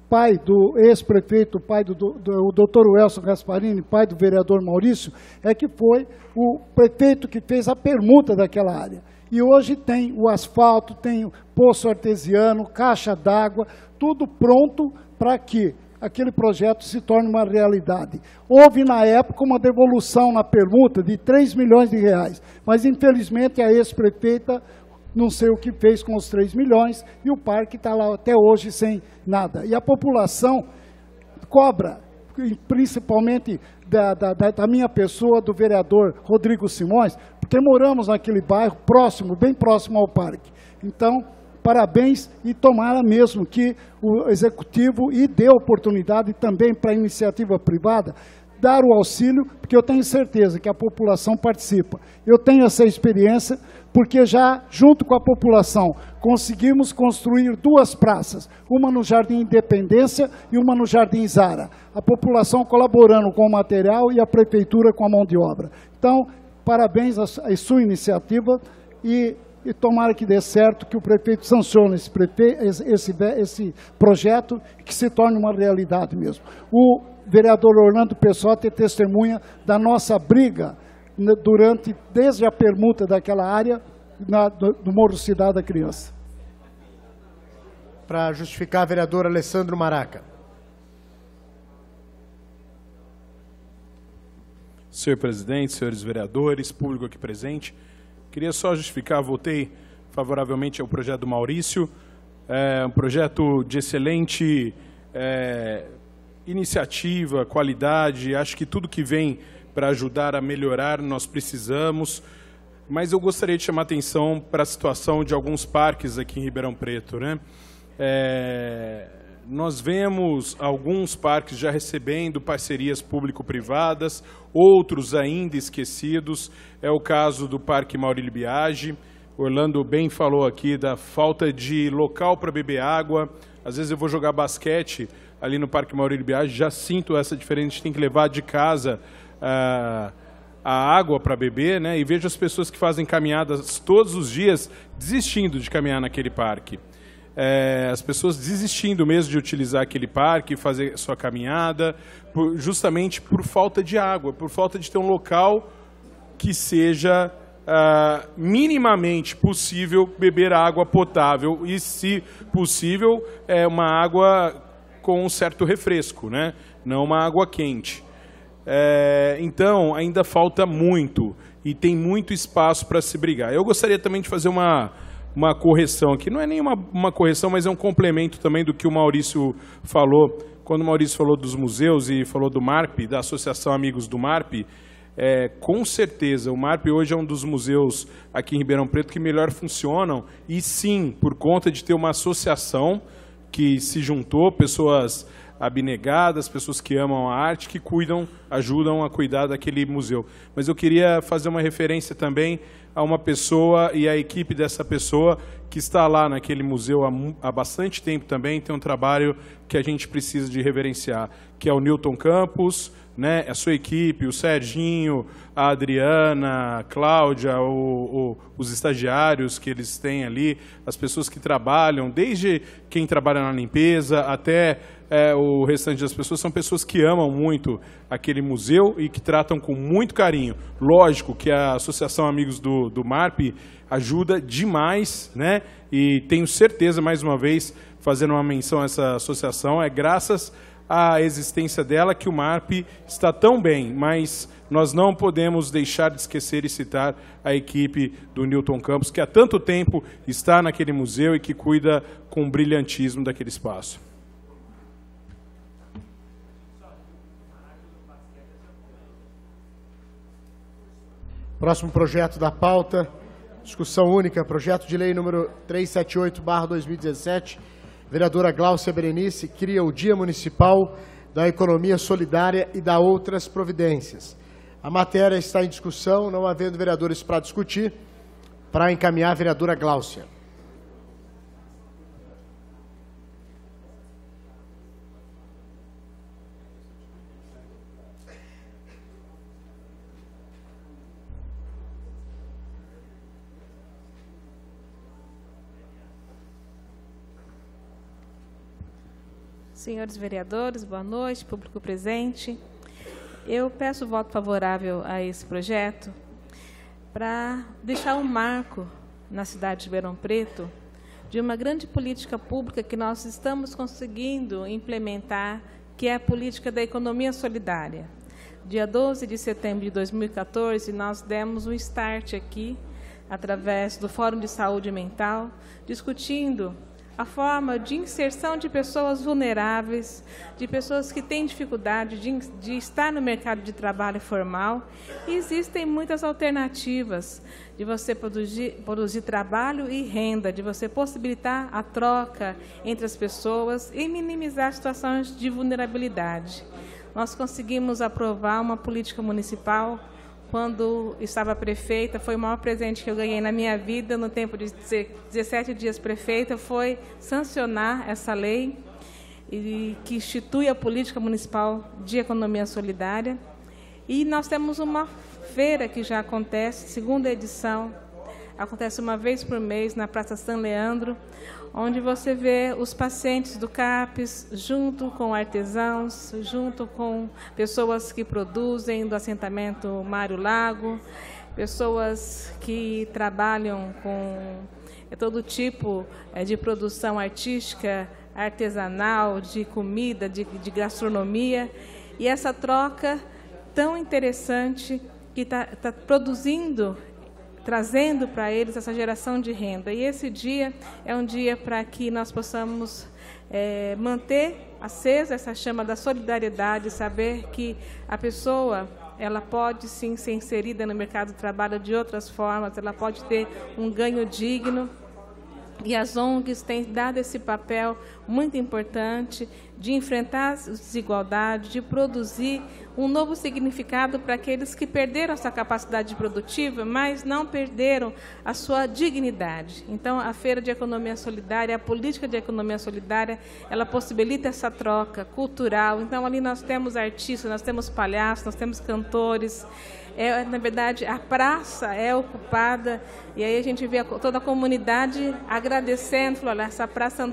pai do ex-prefeito, pai do doutor Welson Gasparini, pai do vereador Maurício, que foi o prefeito que fez a permuta daquela área. E hoje tem o asfalto, tem o poço artesiano, caixa d'água, tudo pronto para que aquele projeto se torne uma realidade. Houve, na época, uma devolução na permuta de 3 milhões de reais, mas, infelizmente, a ex-prefeita não sei o que fez com os 3 milhões e o parque está lá até hoje sem nada. E a população cobra, principalmente da minha pessoa, do vereador Rodrigo Simões, porque moramos naquele bairro próximo, bem próximo ao parque. Então, parabéns e tomara mesmo que o executivo dê oportunidade também para a iniciativa privada dar o auxílio, porque eu tenho certeza que a população participa. Eu tenho essa experiência, porque já, junto com a população, conseguimos construir 2 praças, uma no Jardim Independência e uma no Jardim Zara. A população colaborando com o material e a prefeitura com a mão de obra. Então, parabéns à sua iniciativa e tomara que dê certo, que o prefeito sancione esse projeto e que se torne uma realidade mesmo. O vereador Orlando Pessotti é testemunha da nossa briga desde a permuta daquela área do Morro Cidade da Criança. Para justificar, vereador Alessandro Maraca. Senhor presidente, senhores vereadores, público aqui presente, queria só justificar, votei favoravelmente ao projeto do Maurício, um projeto de excelente iniciativa, qualidade, acho que tudo que vem para ajudar a melhorar nós precisamos, mas eu gostaria de chamar a atenção para a situação de alguns parques aqui em Ribeirão Preto, né? Nós vemos alguns parques já recebendo parcerias público-privadas, outros ainda esquecidos, é o caso do Parque Maurílio Biagi. Orlando bem falou aqui da falta de local para beber água, às vezes eu vou jogar basquete ali no Parque Maurílio Biagi, já sinto essa diferença, a gente tem que levar de casa a água para beber, né? E vejo as pessoas que fazem caminhadas todos os dias desistindo de caminhar naquele parque. As pessoas desistindo mesmo de utilizar aquele parque, fazer sua caminhada, justamente por falta de água, por falta de ter um local que seja minimamente possível beber água potável e, se possível, uma água com um certo refresco, né? Não uma água quente. Então, ainda falta muito e tem muito espaço para se brigar. Eu gostaria também de fazer uma correção aqui, não é nem uma correção, mas é um complemento também do que o Maurício falou. Quando o Maurício falou dos museus e falou do MARP, da Associação Amigos do MARP, com certeza, o MARP hoje é um dos museus aqui em Ribeirão Preto que melhor funcionam, e sim, por conta de ter uma associação que se juntou, pessoas abnegadas, pessoas que amam a arte, que ajudam a cuidar daquele museu. Mas eu queria fazer uma referência também a uma pessoa e a equipe dessa pessoa que está lá naquele museu há bastante tempo também, tem um trabalho que a gente precisa de reverenciar, que é o Newton Campos, né, a sua equipe, o Serginho, a Adriana, a Cláudia, os estagiários que eles têm ali, as pessoas que trabalham, desde quem trabalha na limpeza até o restante das pessoas, são pessoas que amam muito aquele museu e que tratam com muito carinho. Lógico que a Associação Amigos do MARP ajuda demais, né? E tenho certeza, mais uma vez, fazendo uma menção a essa associação, graças à existência dela que o MARP está tão bem, mas nós não podemos deixar de esquecer e citar a equipe do Newton Campos, que há tanto tempo está naquele museu e que cuida com brilhantismo daquele espaço. Próximo projeto da pauta, discussão única, projeto de lei número 378/2017, vereadora Gláucia Berenice, cria o Dia Municipal da Economia Solidária e dá outras providências. A matéria está em discussão, não havendo vereadores para discutir, para encaminhar a vereadora Gláucia. Senhores vereadores, boa noite, público presente. Eu peço voto favorável a esse projeto para deixar um marco na cidade de Ribeirão Preto de uma grande política pública que nós estamos conseguindo implementar, que é a política da economia solidária. Dia 12 de setembro de 2014, nós demos um start aqui, através do Fórum de Saúde Mental, discutindo a forma de inserção de pessoas vulneráveis, de pessoas que têm dificuldade de estar no mercado de trabalho formal. E existem muitas alternativas de você produzir trabalho e renda, de você possibilitar a troca entre as pessoas e minimizar situações de vulnerabilidade. Nós conseguimos aprovar uma política municipal quando estava prefeita. Foi o maior presente que eu ganhei na minha vida, no tempo de 17 dias prefeita, foi sancionar essa lei que institui a política municipal de economia solidária. E nós temos uma feira que já acontece, segunda edição, acontece uma vez por mês na Praça São Leandro, onde você vê os pacientes do CAPES, junto com artesãos, junto com pessoas que produzem do assentamento Mário Lago, pessoas que trabalham com todo tipo de produção artística, artesanal, de comida, de gastronomia, e essa troca tão interessante que está produzindo, trazendo para eles essa geração de renda. E esse dia é um dia para que nós possamos manter acesa essa chama da solidariedade, saber que a pessoa ela pode sim ser inserida no mercado do trabalho de outras formas, ela pode ter um ganho digno. E as ONGs têm dado esse papel muito importante de enfrentar as desigualdades, de produzir um novo significado para aqueles que perderam a sua capacidade produtiva, mas não perderam a sua dignidade. Então, a Feira de Economia Solidária, a política de economia solidária, ela possibilita essa troca cultural. Então, ali nós temos artistas, nós temos palhaços, nós temos cantores. Na verdade, a praça é ocupada, e aí a gente vê toda a comunidade agradecendo, falou, olha, essa praça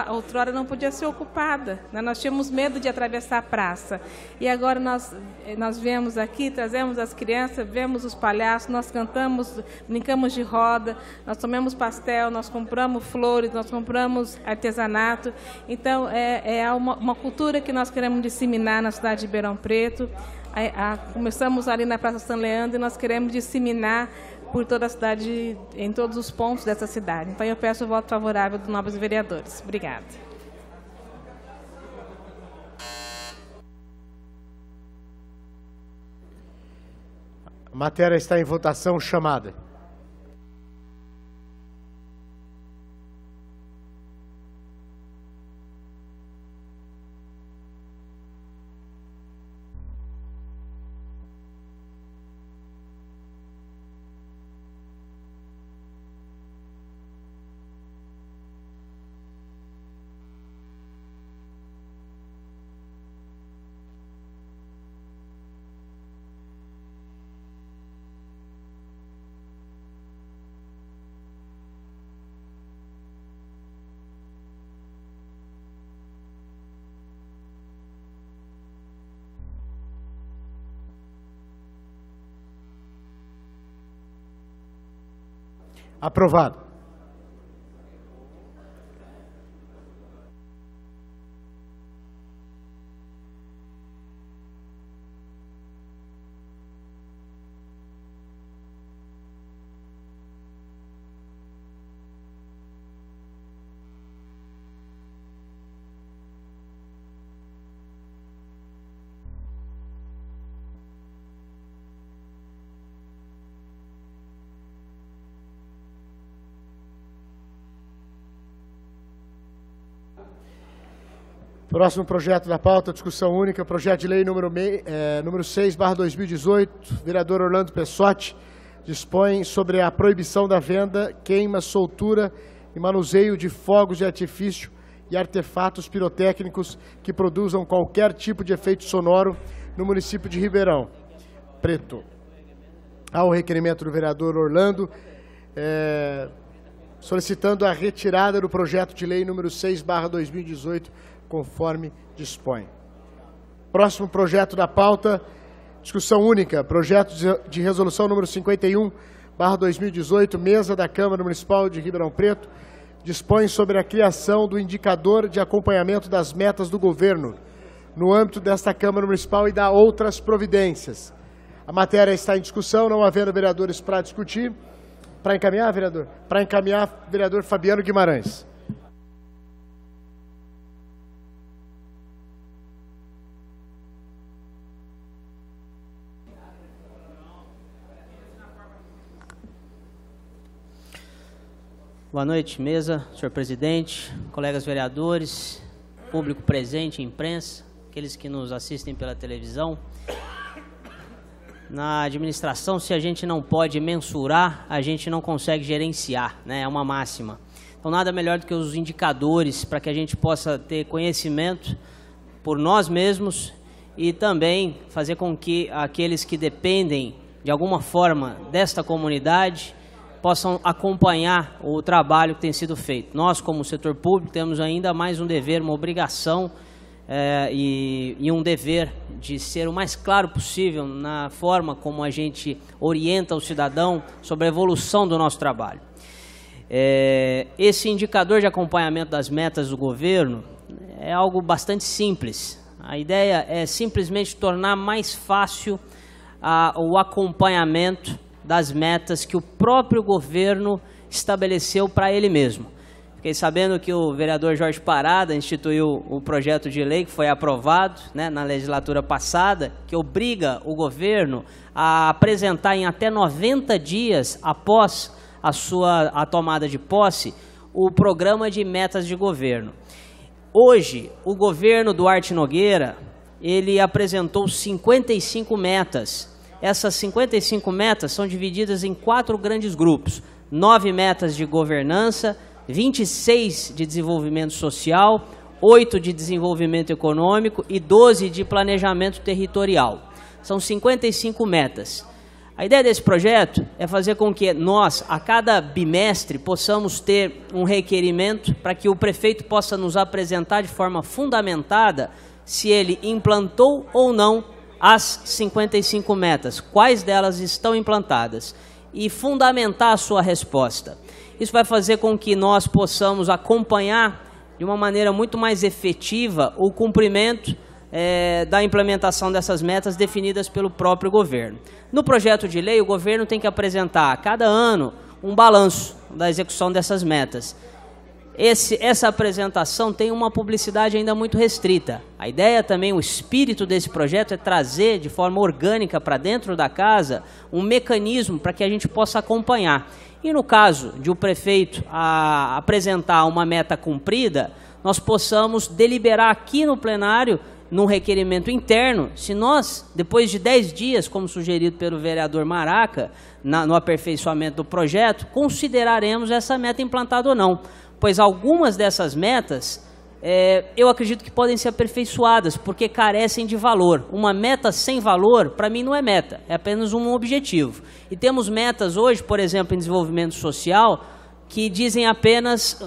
outrora não podia ser ocupada, né? Nós tínhamos medo de atravessar a praça, e agora nós viemos aqui, trazemos as crianças, vemos os palhaços, nós cantamos, brincamos de roda, nós comemos pastel, nós compramos flores, nós compramos artesanato. Então, é uma cultura que nós queremos disseminar na cidade de Ribeirão Preto. Começamos ali na Praça São Leandro e nós queremos disseminar por toda a cidade, em todos os pontos dessa cidade. Então, eu peço o voto favorável dos nobres vereadores. Obrigada. A matéria está em votação chamada. Aprovado. Próximo projeto da pauta, discussão única, projeto de lei número 6/2018, vereador Orlando Pessotti, dispõe sobre a proibição da venda, queima, soltura e manuseio de fogos de artifício e artefatos pirotécnicos que produzam qualquer tipo de efeito sonoro no município de Ribeirão Preto. Ao requerimento do vereador Orlando, solicitando a retirada do projeto de lei número 6/2018, conforme dispõe. Próximo projeto da pauta, discussão única, projeto de resolução número 51/2018, mesa da Câmara Municipal de Ribeirão Preto, dispõe sobre a criação do indicador de acompanhamento das metas do governo no âmbito desta Câmara Municipal e da outras providências. A matéria está em discussão, não havendo vereadores para discutir. Para encaminhar, vereador? Para encaminhar, vereador Fabiano Guimarães. Boa noite, mesa, senhor presidente, colegas vereadores, público presente, imprensa, aqueles que nos assistem pela televisão. Na administração, se a gente não pode mensurar, a gente não consegue gerenciar, né? É uma máxima. Então, nada melhor do que os indicadores para que a gente possa ter conhecimento por nós mesmos e também fazer com que aqueles que dependem de alguma forma desta comunidade possam acompanhar o trabalho que tem sido feito. Nós, como setor público, temos ainda mais um dever, uma obrigação e um dever de ser o mais claro possível na forma como a gente orienta o cidadão sobre a evolução do nosso trabalho. Esse indicador de acompanhamento das metas do governo é algo bastante simples. A ideia é simplesmente tornar mais fácil o acompanhamento das metas que o próprio governo estabeleceu para ele mesmo. Fiquei sabendo que o vereador Jorge Parada instituiu o projeto de lei que foi aprovado, né, na legislatura passada, que obriga o governo a apresentar em até 90 dias após a tomada de posse o programa de metas de governo. Hoje, o governo Duarte Nogueira, ele apresentou 55 metas. Essas 55 metas são divididas em 4 grandes grupos: 9 metas de governança, 26 de desenvolvimento social, 8 de desenvolvimento econômico e 12 de planejamento territorial. São 55 metas. A ideia desse projeto é fazer com que nós, a cada bimestre, possamos ter um requerimento para que o prefeito possa nos apresentar de forma fundamentada se ele implantou ou não as 55 metas, quais delas estão implantadas, e fundamentar a sua resposta. Isso vai fazer com que nós possamos acompanhar de uma maneira muito mais efetiva o cumprimento da implementação dessas metas definidas pelo próprio governo. No projeto de lei, o governo tem que apresentar a cada ano um balanço da execução dessas metas. Essa apresentação tem uma publicidade ainda muito restrita. A ideia também, o espírito desse projeto é trazer de forma orgânica para dentro da casa um mecanismo para que a gente possa acompanhar. E no caso de o prefeito apresentar uma meta cumprida, nós possamos deliberar aqui no plenário, num requerimento interno, se nós, depois de 10 dias, como sugerido pelo vereador Maraca, no aperfeiçoamento do projeto, consideraremos essa meta implantada ou não. Pois algumas dessas metas, eu acredito que podem ser aperfeiçoadas, porque carecem de valor. Uma meta sem valor, para mim, não é meta, é apenas um objetivo. E temos metas hoje, por exemplo, em desenvolvimento social, que dizem apenas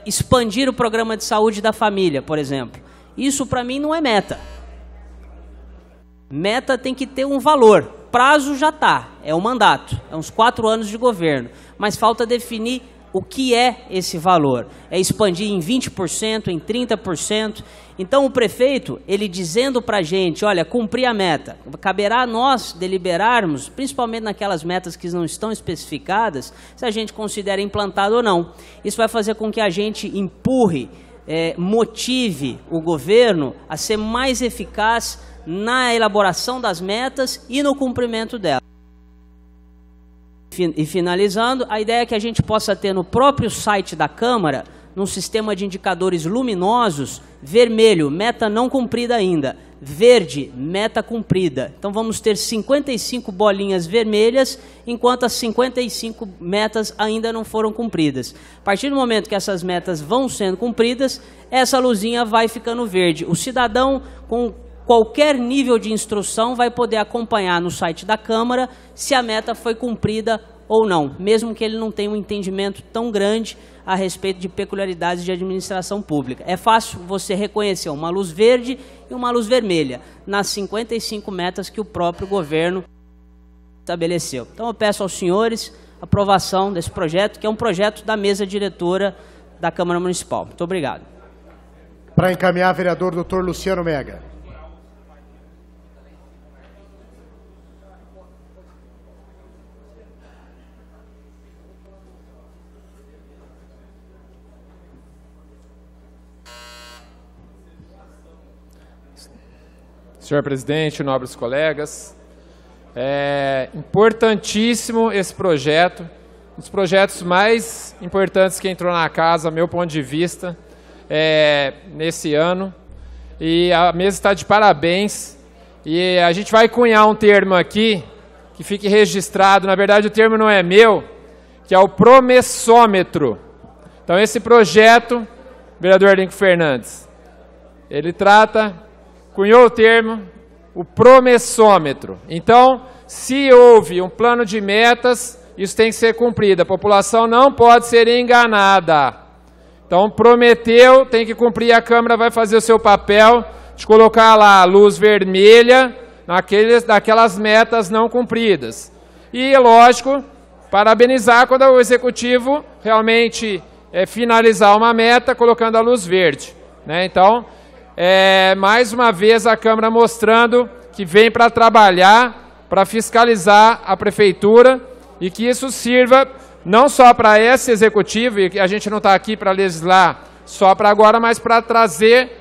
expandir o programa de saúde da família, por exemplo. Isso, para mim, não é meta. Meta tem que ter um valor. Prazo já está, é o mandato, é uns 4 anos de governo. Mas falta definir o que é esse valor. É expandir em 20%, em 30%. Então o prefeito, ele dizendo para a gente, olha, cumprir a meta, caberá a nós deliberarmos, principalmente naquelas metas que não estão especificadas, se a gente considera implantado ou não. Isso vai fazer com que a gente empurre, motive o governo a ser mais eficaz na elaboração das metas e no cumprimento delas. E finalizando, a ideia é que a gente possa ter no próprio site da Câmara, num sistema de indicadores luminosos: vermelho, meta não cumprida ainda; verde, meta cumprida. Então vamos ter 55 bolinhas vermelhas, enquanto as 55 metas ainda não foram cumpridas. A partir do momento que essas metas vão sendo cumpridas, essa luzinha vai ficando verde. O cidadão com qualquer nível de instrução vai poder acompanhar no site da Câmara se a meta foi cumprida ou não, mesmo que ele não tenha um entendimento tão grande a respeito de peculiaridades de administração pública. É fácil você reconhecer uma luz verde e uma luz vermelha nas 55 metas que o próprio governo estabeleceu. Então eu peço aos senhores a aprovação desse projeto, que é um projeto da mesa diretora da Câmara Municipal. Muito obrigado. Para encaminhar, vereador Dr. Luciano Mega. Senhor presidente, nobres colegas, é importantíssimo esse projeto, um dos projetos mais importantes que entrou na casa, meu ponto de vista, nesse ano. E a mesa está de parabéns. E a gente vai cunhar um termo aqui, que fique registrado, na verdade o termo não é meu, que é o promessômetro. Então esse projeto, vereador Lincoln Fernandes, ele cunhou o termo, o promessômetro. Então, se houve um plano de metas, isso tem que ser cumprido. A população não pode ser enganada. Então, prometeu, tem que cumprir. A Câmara vai fazer o seu papel de colocar lá a luz vermelha daquelas metas não cumpridas. E, lógico, parabenizar quando o Executivo realmente finalizar uma meta colocando a luz verde, né? Então, mais uma vez a Câmara mostrando que vem para trabalhar, para fiscalizar a Prefeitura e que isso sirva não só para esse Executivo, e que a gente não está aqui para legislar só para agora, mas para trazer,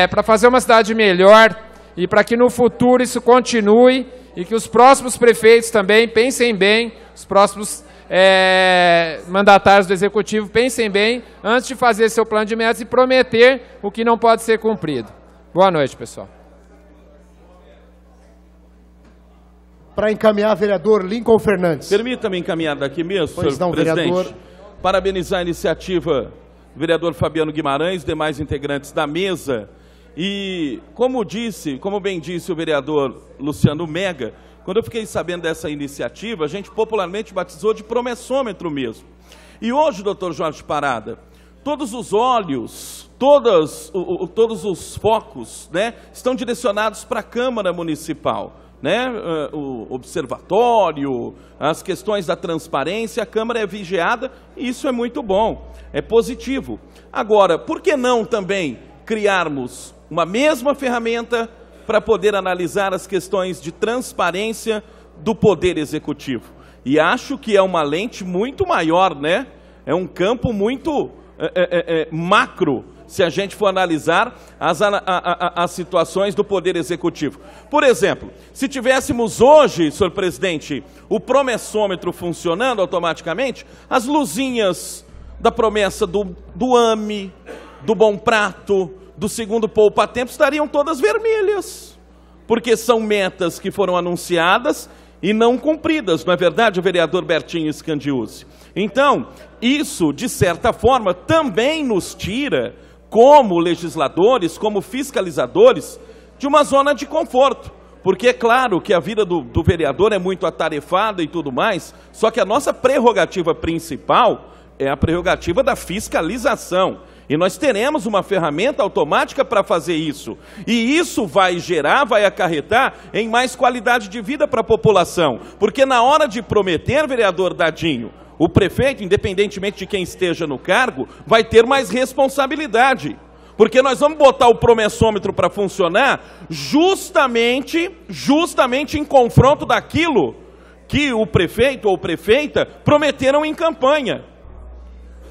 para fazer uma cidade melhor e para que no futuro isso continue e que os próximos prefeitos também pensem bem, os próximos mandatários do Executivo pensem bem antes de fazer seu plano de metas e prometer o que não pode ser cumprido. Boa noite, pessoal. Para encaminhar, vereador Lincoln Fernandes. Permita-me encaminhar daqui mesmo, pois senhor não, presidente. vereador. Parabenizar a iniciativa do vereador Fabiano Guimarães, demais integrantes da mesa. E, como bem disse o vereador Luciano Mega, quando eu fiquei sabendo dessa iniciativa, a gente popularmente batizou de promessômetro mesmo. E hoje, doutor Jorge Parada, todos os olhos, todos os focos, né, estão direcionados para a Câmara Municipal, né? O observatório, as questões da transparência, a Câmara é vigiada e isso é muito bom, é positivo. Agora, por que não também criarmos uma mesma ferramenta para poder analisar as questões de transparência do Poder Executivo? E acho que é uma lente muito maior, né? É um campo muito macro, se a gente for analisar as situações do Poder Executivo. Por exemplo, se tivéssemos hoje, senhor presidente, o promessômetro funcionando automaticamente, as luzinhas da promessa do AME, do Bom Prato, do segundo poupa-tempo estariam todas vermelhas, porque são metas que foram anunciadas e não cumpridas, não é verdade, o vereador Bertinho Scandiuzzi? Então, isso, de certa forma, também nos tira, como legisladores, como fiscalizadores, de uma zona de conforto. Porque é claro que a vida do vereador é muito atarefada e tudo mais, só que a nossa prerrogativa principal é a prerrogativa da fiscalização. E nós teremos uma ferramenta automática para fazer isso. E isso vai acarretar em mais qualidade de vida para a população. Porque na hora de prometer, vereador Dadinho, o prefeito, independentemente de quem esteja no cargo, vai ter mais responsabilidade. Porque nós vamos botar o promessômetro para funcionar justamente em confronto daquilo que o prefeito ou prefeita prometeram em campanha.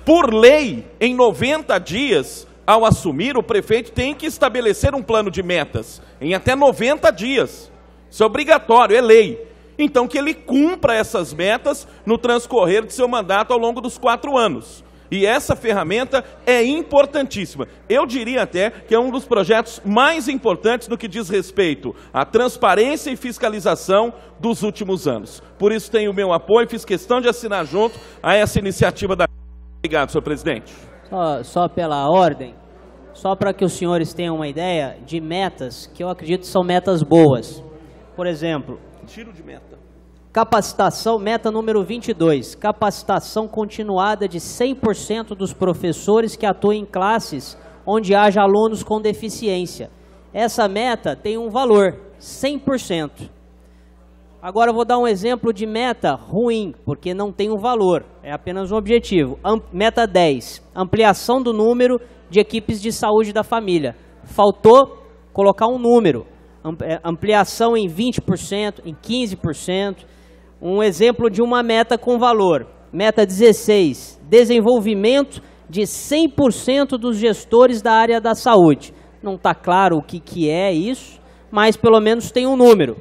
Por lei, em 90 dias, ao assumir, o prefeito tem que estabelecer um plano de metas, em até 90 dias. Isso é obrigatório, é lei. Então, que ele cumpra essas metas no transcorrer de seu mandato ao longo dos 4 anos. E essa ferramenta é importantíssima. Eu diria até que é um dos projetos mais importantes no que diz respeito à transparência e fiscalização dos últimos anos. Por isso tenho o meu apoio, fiz questão de assinar junto a essa iniciativa da... Obrigado, senhor presidente. Só pela ordem, só para que os senhores tenham uma ideia de metas que eu acredito são metas boas. Por exemplo... Tiro de meta. Capacitação, meta número 22, capacitação continuada de 100% dos professores que atuam em classes onde haja alunos com deficiência. Essa meta tem um valor, 100%. Agora eu vou dar um exemplo de meta ruim, porque não tem um valor, é apenas um objetivo. Meta 10, ampliação do número de equipes de saúde da família. Faltou colocar um número, ampliação em 20%, em 15%. Um exemplo de uma meta com valor. Meta 16, desenvolvimento de 100% dos gestores da área da saúde. Não está claro o que é isso, mas pelo menos tem um número.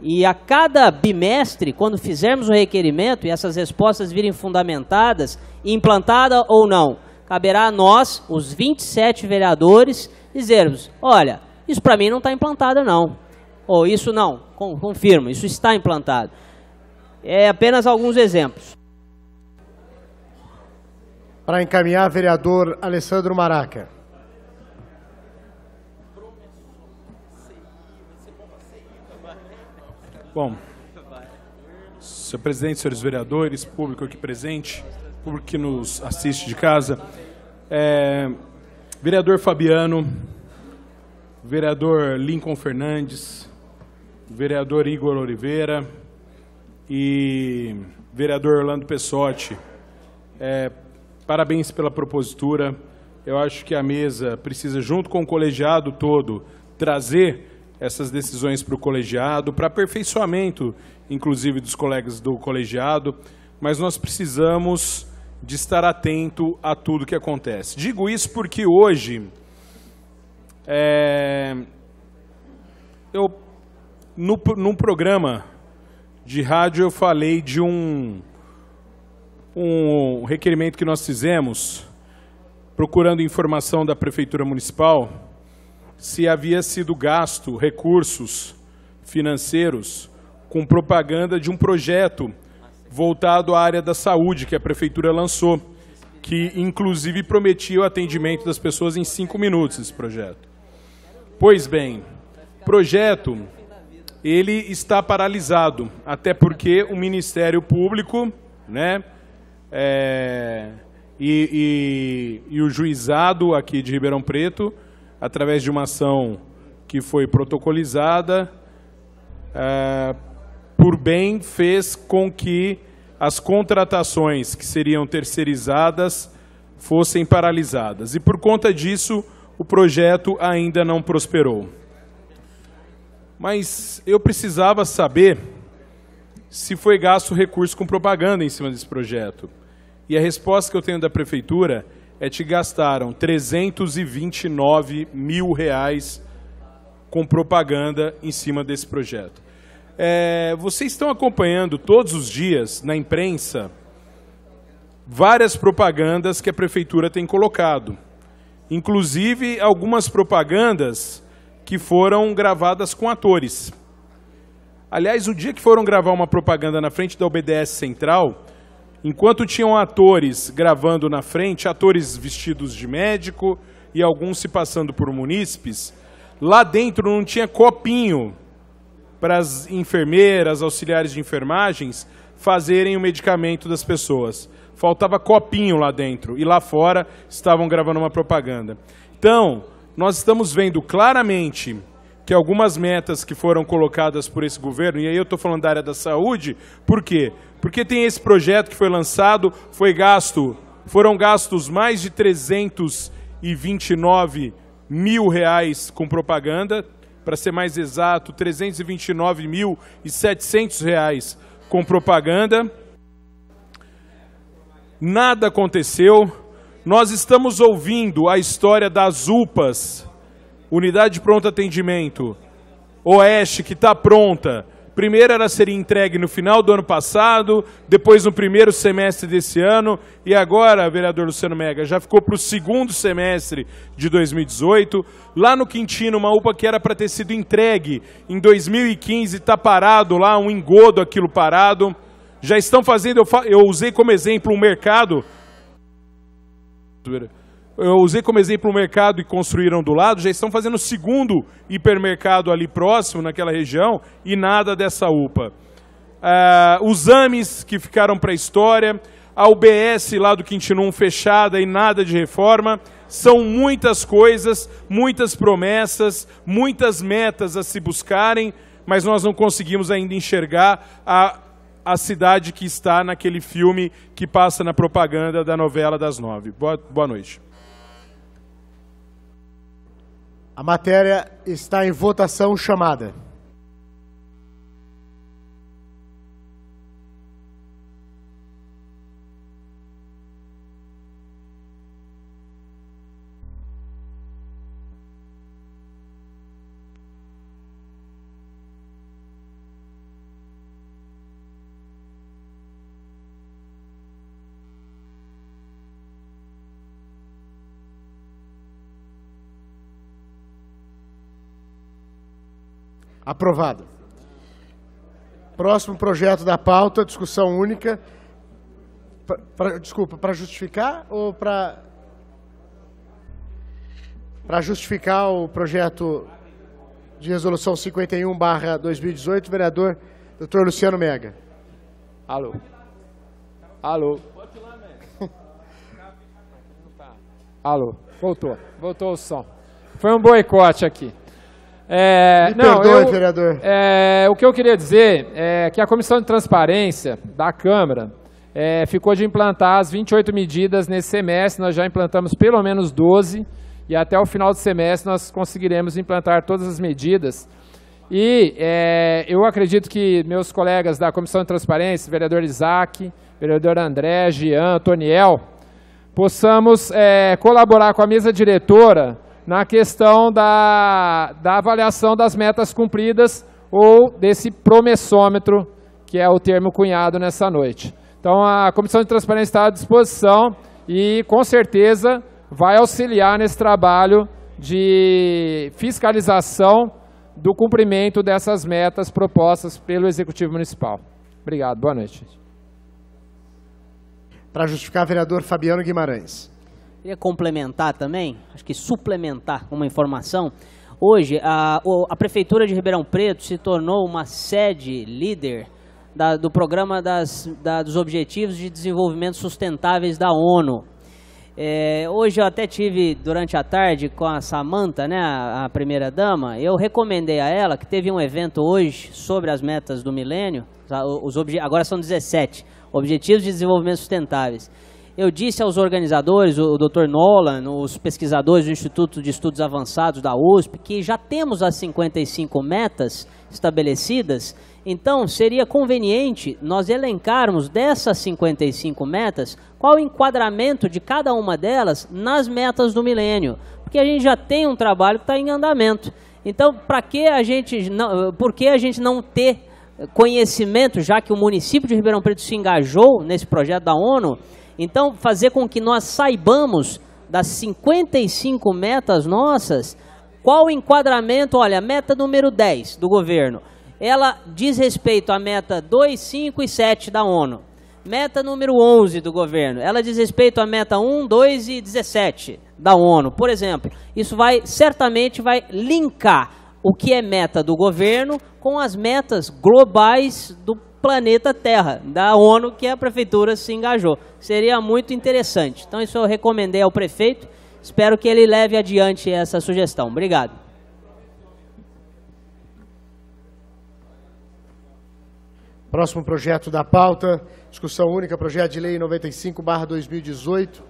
E a cada bimestre, quando fizermos o requerimento e essas respostas virem fundamentadas, implantada ou não, caberá a nós, os 27 vereadores, dizermos, olha, isso para mim não está implantado não. Ou isso não, confirmo, isso está implantado. É apenas alguns exemplos. Para encaminhar, vereador Alessandro Maraca. Bom, senhor presidente, senhores vereadores, público aqui presente, público que nos assiste de casa, vereador Fabiano, vereador Lincoln Fernandes, vereador Igor Oliveira e vereador Orlando Pessotti, parabéns pela propositura. Eu acho que a mesa precisa, junto com o colegiado todo, trazer essas decisões para o colegiado, para aperfeiçoamento, inclusive, dos colegas do colegiado, mas nós precisamos de estar atento a tudo que acontece. Digo isso porque hoje, num programa de rádio, eu falei de um requerimento que nós fizemos, procurando informação da Prefeitura Municipal, se havia sido gasto recursos financeiros com propaganda de um projeto voltado à área da saúde que a Prefeitura lançou, que inclusive prometia o atendimento das pessoas em 5 minutos, esse projeto. Pois bem, o projeto ele está paralisado, até porque o Ministério Público, né, e o juizado aqui de Ribeirão Preto, através de uma ação que foi protocolizada, por bem fez com que as contratações que seriam terceirizadas fossem paralisadas. E por conta disso, o projeto ainda não prosperou. Mas eu precisava saber se foi gasto recurso com propaganda em cima desse projeto. E a resposta que eu tenho da Prefeitura é que gastaram R$329 mil com propaganda em cima desse projeto. Vocês estão acompanhando todos os dias na imprensa várias propagandas que a Prefeitura tem colocado. Inclusive algumas propagandas que foram gravadas com atores. Aliás, o dia que foram gravar uma propaganda na frente da UBS Central, enquanto tinham atores gravando na frente, atores vestidos de médico e alguns se passando por munícipes, lá dentro não tinha copinho para as enfermeiras, auxiliares de enfermagens, fazerem o medicamento das pessoas. Faltava copinho lá dentro e lá fora estavam gravando uma propaganda. Então, nós estamos vendo claramente que algumas metas que foram colocadas por esse governo, e aí eu estou falando da área da saúde, por quê? Porque tem esse projeto que foi lançado, foram gastos mais de R$329 mil com propaganda, para ser mais exato, R$329.700 com propaganda. Nada aconteceu. Nós estamos ouvindo a história das UPAs, Unidade de Pronto Atendimento Oeste, que está pronta, Primeiro era ser entregue no final do ano passado, depois no primeiro semestre desse ano, e agora, vereador Luciano Mega, já ficou para o segundo semestre de 2018. Lá no Quintino, uma UPA que era para ter sido entregue em 2015, está parado lá, um engodo aquilo parado. Já estão fazendo, eu usei como exemplo um mercado... Eu usei como exemplo o mercado e construíram do lado, já estão fazendo o segundo hipermercado ali próximo, naquela região, e nada dessa UPA. Os AMES que ficaram para a história, a UBS lá do Quintino fechada e nada de reforma. São muitas coisas, muitas promessas, muitas metas a se buscarem, mas nós não conseguimos ainda enxergar a cidade que está naquele filme que passa na propaganda da novela das 9. Boa noite. A matéria está em votação chamada. Aprovado. Próximo projeto da pauta, discussão única. Desculpa, para justificar ou para justificar o projeto de resolução 51/2018, vereador Dr. Luciano Mega. Alô. Alô. Alô. Voltou o som. Foi um boicote aqui. Me perdoe, vereador. O que eu queria dizer é que a Comissão de Transparência da Câmara ficou de implantar as 28 medidas nesse semestre. Nós já implantamos pelo menos 12 e até o final do semestre nós conseguiremos implantar todas as medidas. E eu acredito que meus colegas da Comissão de Transparência, vereador Isaac, vereador André, Jean, Toniel, possamos colaborar com a mesa diretora na questão da avaliação das metas cumpridas ou desse promessômetro, que é o termo cunhado nessa noite. Então, a Comissão de Transparência está à disposição e, com certeza, vai auxiliar nesse trabalho de fiscalização do cumprimento dessas metas propostas pelo Executivo Municipal. Obrigado. Boa noite. Para justificar, vereador Fabiano Guimarães. Queria complementar também, acho que suplementar uma informação. Hoje, a Prefeitura de Ribeirão Preto se tornou uma sede líder do Programa dos Objetivos de Desenvolvimento Sustentáveis da ONU. Hoje eu até tive, durante a tarde, com a Samantha, né, a primeira-dama, eu recomendei a ela, que teve um evento hoje sobre as metas do milênio, agora são 17, Objetivos de Desenvolvimento Sustentáveis. Eu disse aos organizadores, o Dr. Nolan, os pesquisadores do Instituto de Estudos Avançados da USP, que já temos as 55 metas estabelecidas, então seria conveniente nós elencarmos dessas 55 metas qual o enquadramento de cada uma delas nas metas do milênio, porque a gente já tem um trabalho que está em andamento. Então, por que a gente não ter conhecimento, já que o município de Ribeirão Preto se engajou nesse projeto da ONU? Então, fazer com que nós saibamos das 55 metas nossas, qual o enquadramento. Olha, a meta número 10 do governo, ela diz respeito à meta 2, 5 e 7 da ONU. Meta número 11 do governo, ela diz respeito à meta 1, 2 e 17 da ONU. Por exemplo, isso certamente vai linkar o que é meta do governo com as metas globais do planeta Terra, da ONU, que a Prefeitura se engajou. Seria muito interessante. Então, isso eu recomendei ao prefeito. Espero que ele leve adiante essa sugestão. Obrigado. Próximo projeto da pauta, discussão única, projeto de lei 95/2018.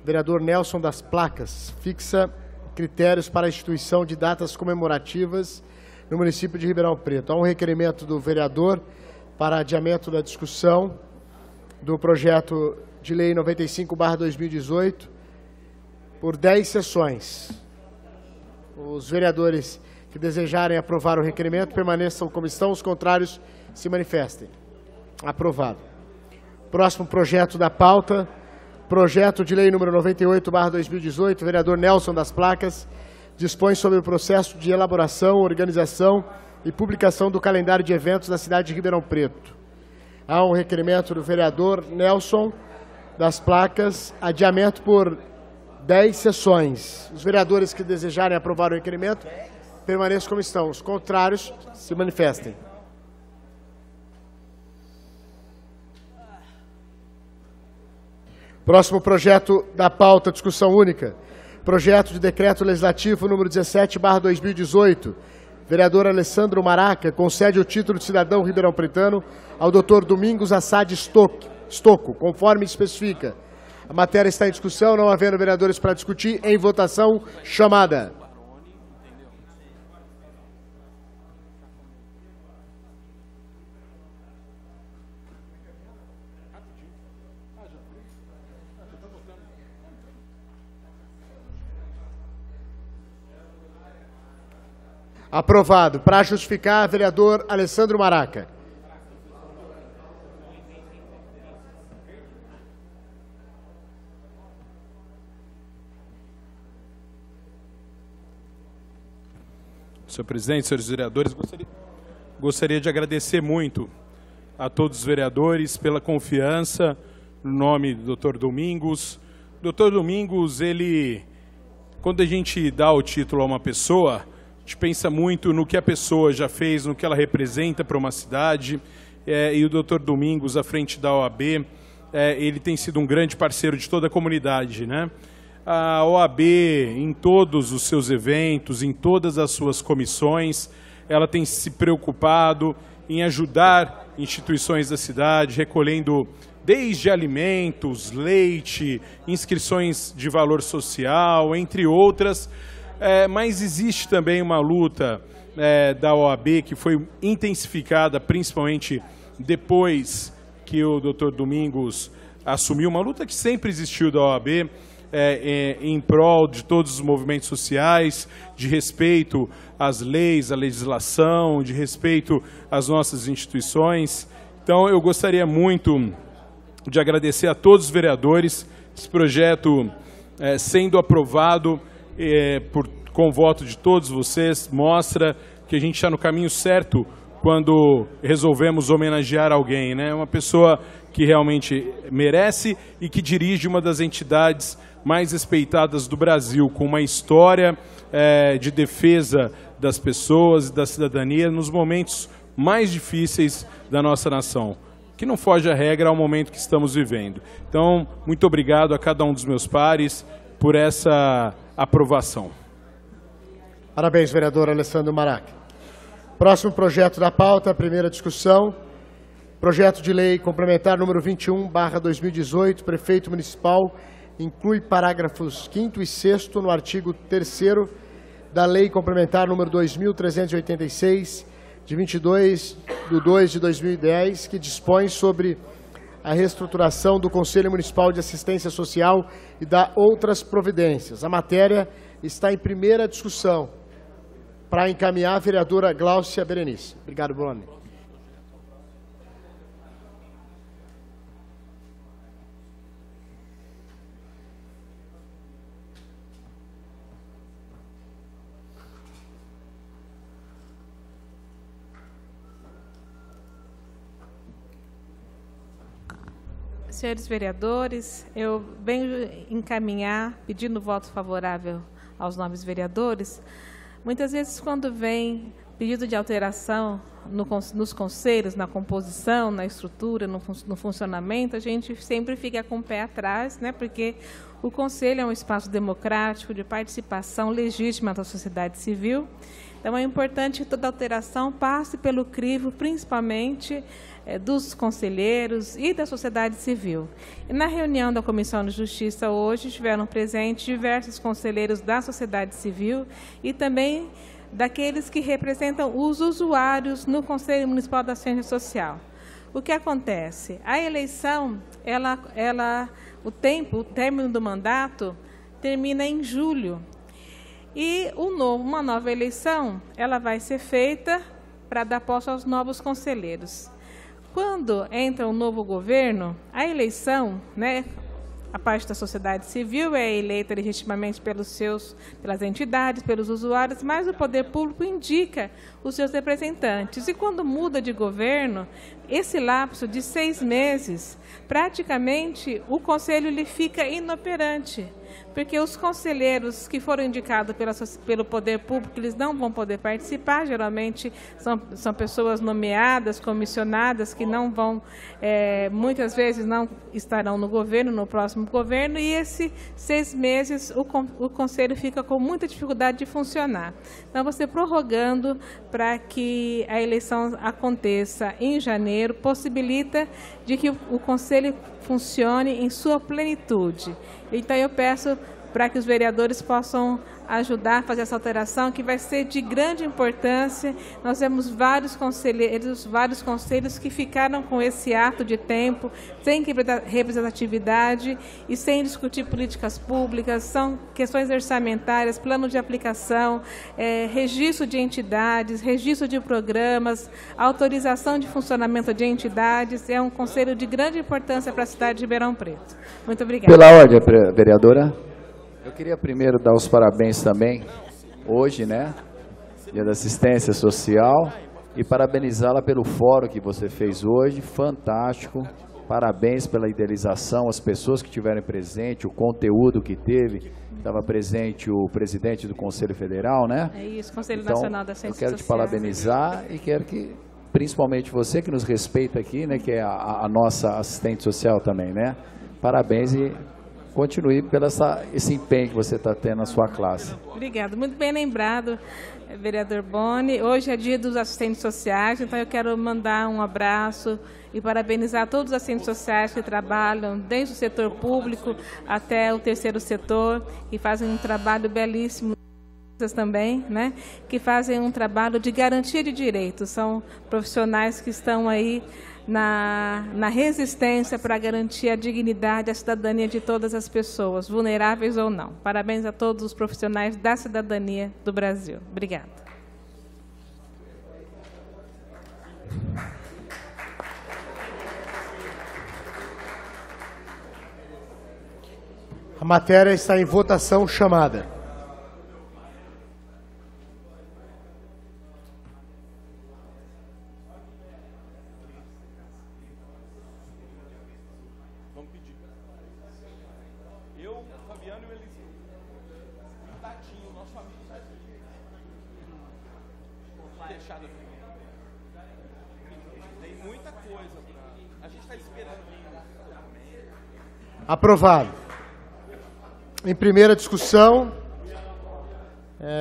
Vereador Nelson das Placas, fixa critérios para a instituição de datas comemorativas no município de Ribeirão Preto. Há um requerimento do vereador para adiamento da discussão do projeto de lei 95/2018 por 10 sessões. Os vereadores que desejarem aprovar o requerimento permaneçam como estão, os contrários se manifestem. Aprovado. Próximo projeto da pauta, projeto de lei número 98/2018, vereador Nelson das Placas, dispõe sobre o processo de elaboração, organização e publicação do calendário de eventos da cidade de Ribeirão Preto. Há um requerimento do vereador Nelson das Placas, adiamento por 10 sessões. Os vereadores que desejarem aprovar o requerimento permaneçam como estão. Os contrários se manifestem. Próximo projeto da pauta, discussão única. Projeto de decreto legislativo número 17/2018. Vereador Alessandro Maraca concede o título de cidadão ribeirão-pretano ao Dr. Domingos Assad Stocco, conforme especifica. A matéria está em discussão, não havendo vereadores para discutir, em votação chamada. Aprovado. Para justificar, vereador Alessandro Maraca. Senhor presidente, senhores vereadores, gostaria de agradecer muito a todos os vereadores pela confiança no nome do Dr. Domingos. O Dr. Domingos, quando a gente dá o título a uma pessoa, a gente pensa muito no que a pessoa já fez, no que ela representa para uma cidade, e o Dr. Domingos, à frente da OAB, ele tem sido um grande parceiro de toda a comunidade, né? A OAB, em todos os seus eventos, em todas as suas comissões, ela tem se preocupado em ajudar instituições da cidade, recolhendo desde alimentos, leite, inscrições de valor social, entre outras. Mas existe também uma luta da OAB que foi intensificada, principalmente depois que o Dr. Domingos assumiu, uma luta que sempre existiu da OAB, em prol de todos os movimentos sociais, de respeito às leis, à legislação, de respeito às nossas instituições. Então, eu gostaria muito de agradecer a todos os vereadores, esse projeto sendo aprovado com o voto de todos vocês, mostra que a gente está no caminho certo quando resolvemos homenagear alguém, né? Uma pessoa que realmente merece e que dirige uma das entidades mais respeitadas do Brasil, com uma história de defesa das pessoas e da cidadania nos momentos mais difíceis da nossa nação, que não foge à regra ao momento que estamos vivendo. Então, muito obrigado a cada um dos meus pares por essa aprovação. Parabéns, vereador Alessandro Maraca. Próximo projeto da pauta, primeira discussão. Projeto de lei complementar número 21/2018, prefeito municipal, inclui parágrafos 5º e 6º no artigo 3º da lei complementar número 2.386, de 22/2/2010, que dispõe sobre a reestruturação do Conselho Municipal de Assistência Social e da outras providências. A matéria está em primeira discussão. Para encaminhar, a vereadora Gláucia Berenice. Obrigado, Bruno. Senhores vereadores, eu venho encaminhar, pedindo voto favorável aos novos vereadores. Muitas vezes, quando vem pedido de alteração nos conselhos, na composição, na estrutura, no funcionamento, a gente sempre fica com o pé atrás, né? Porque o conselho é um espaço democrático de participação legítima da sociedade civil. Então, é importante que toda alteração passe pelo crivo, principalmente dos conselheiros e da sociedade civil. E na reunião da Comissão de Justiça hoje, estiveram presentes diversos conselheiros da sociedade civil e também daqueles que representam os usuários no Conselho Municipal da Assistência Social. O que acontece? A eleição, o término do mandato termina em julho. E uma nova eleição, ela vai ser feita para dar posse aos novos conselheiros. Quando entra um novo governo, a eleição, né, a parte da sociedade civil é eleita legitimamente pelas entidades, pelos usuários, mas o poder público indica os seus representantes. E quando muda de governo, esse lapso de 6 meses, praticamente o conselho ele fica inoperante, porque os conselheiros que foram indicados pelo poder público, eles não vão poder participar, geralmente são pessoas nomeadas, comissionadas, que não vão, muitas vezes não estarão no governo, no próximo governo, e esses 6 meses o conselho fica com muita dificuldade de funcionar. Então, você prorrogando para que a eleição aconteça em janeiro, possibilita de que o conselho funcione em sua plenitude. Então, eu peço para que os vereadores possam ajudar a fazer essa alteração, que vai ser de grande importância. Nós temos vários conselhos que ficaram com esse ato de tempo, sem representatividade e sem discutir políticas públicas, são questões orçamentárias, plano de aplicação, registro de entidades, registro de programas, autorização de funcionamento de entidades. É um conselho de grande importância para a cidade de Ribeirão Preto. Muito obrigada. Pela ordem, vereadora. Eu queria primeiro dar os parabéns também, hoje, né, Dia da Assistência Social, e parabenizá-la pelo fórum que você fez hoje, fantástico, parabéns pela idealização, as pessoas que estiveram presentes, o conteúdo que teve, estava presente o presidente do Conselho Federal, né? É isso, Conselho então, Nacional da Assistência Social. Eu quero te Social. parabenizar e quero que, principalmente você que nos respeita aqui, né, que é a nossa assistente social também, né? Parabéns e continue pelo esse empenho que você está tendo na sua classe. Obrigada. Muito bem lembrado, vereador Boni. Hoje é dia dos assistentes sociais, então eu quero mandar um abraço e parabenizar todos os assistentes sociais que trabalham desde o setor público até o terceiro setor, que fazem um trabalho belíssimo também, né? Que fazem um trabalho de garantia de direitos. São profissionais que estão aí na resistência para garantir a dignidade e a cidadania de todas as pessoas, vulneráveis ou não. Parabéns a todos os profissionais da cidadania do Brasil. Obrigada. A matéria está em votação chamada. Aprovado. Em primeira discussão,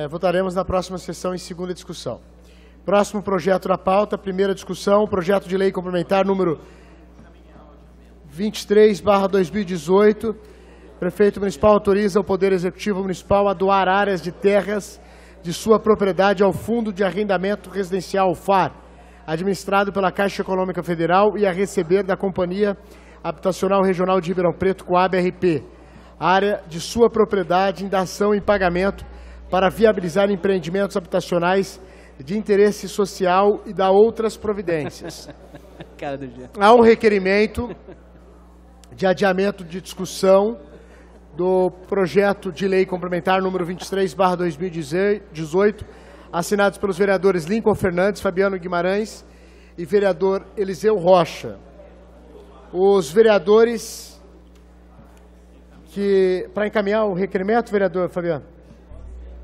votaremos na próxima sessão em segunda discussão. Próximo projeto da pauta, primeira discussão, projeto de lei complementar número 23/2018. Prefeito municipal autoriza o Poder Executivo Municipal a doar áreas de terras de sua propriedade ao Fundo de Arrendamento Residencial FAR, administrado pela Caixa Econômica Federal, e a receber da Companhia Habitacional Regional de Ribeirão Preto, Coab-RP, área de sua propriedade em dação em pagamento para viabilizar empreendimentos habitacionais de interesse social e da outras providências. Há um requerimento de adiamento de discussão do projeto de lei complementar número 23/2018, assinados pelos vereadores Lincoln Fernandes, Fabiano Guimarães e vereador Eliseu Rocha. Os vereadores que... Para encaminhar o requerimento, vereador Fabiano?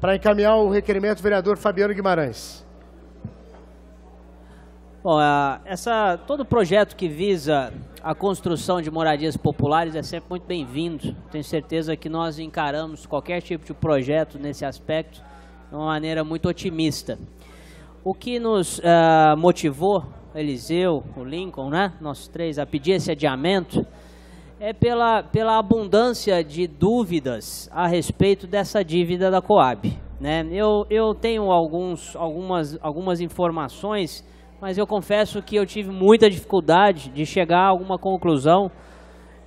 Para encaminhar o requerimento, vereador Fabiano Guimarães. Bom, todo projeto que visa a construção de moradias populares é sempre muito bem-vindo. Tenho certeza que nós encaramos qualquer tipo de projeto nesse aspecto de uma maneira muito otimista. O que nos motivou, Eliseu, o Lincoln, né, nós três, a pedir esse adiamento, é pela abundância de dúvidas a respeito dessa dívida da Coab, né? Eu tenho algumas informações, mas eu confesso que eu tive muita dificuldade de chegar a alguma conclusão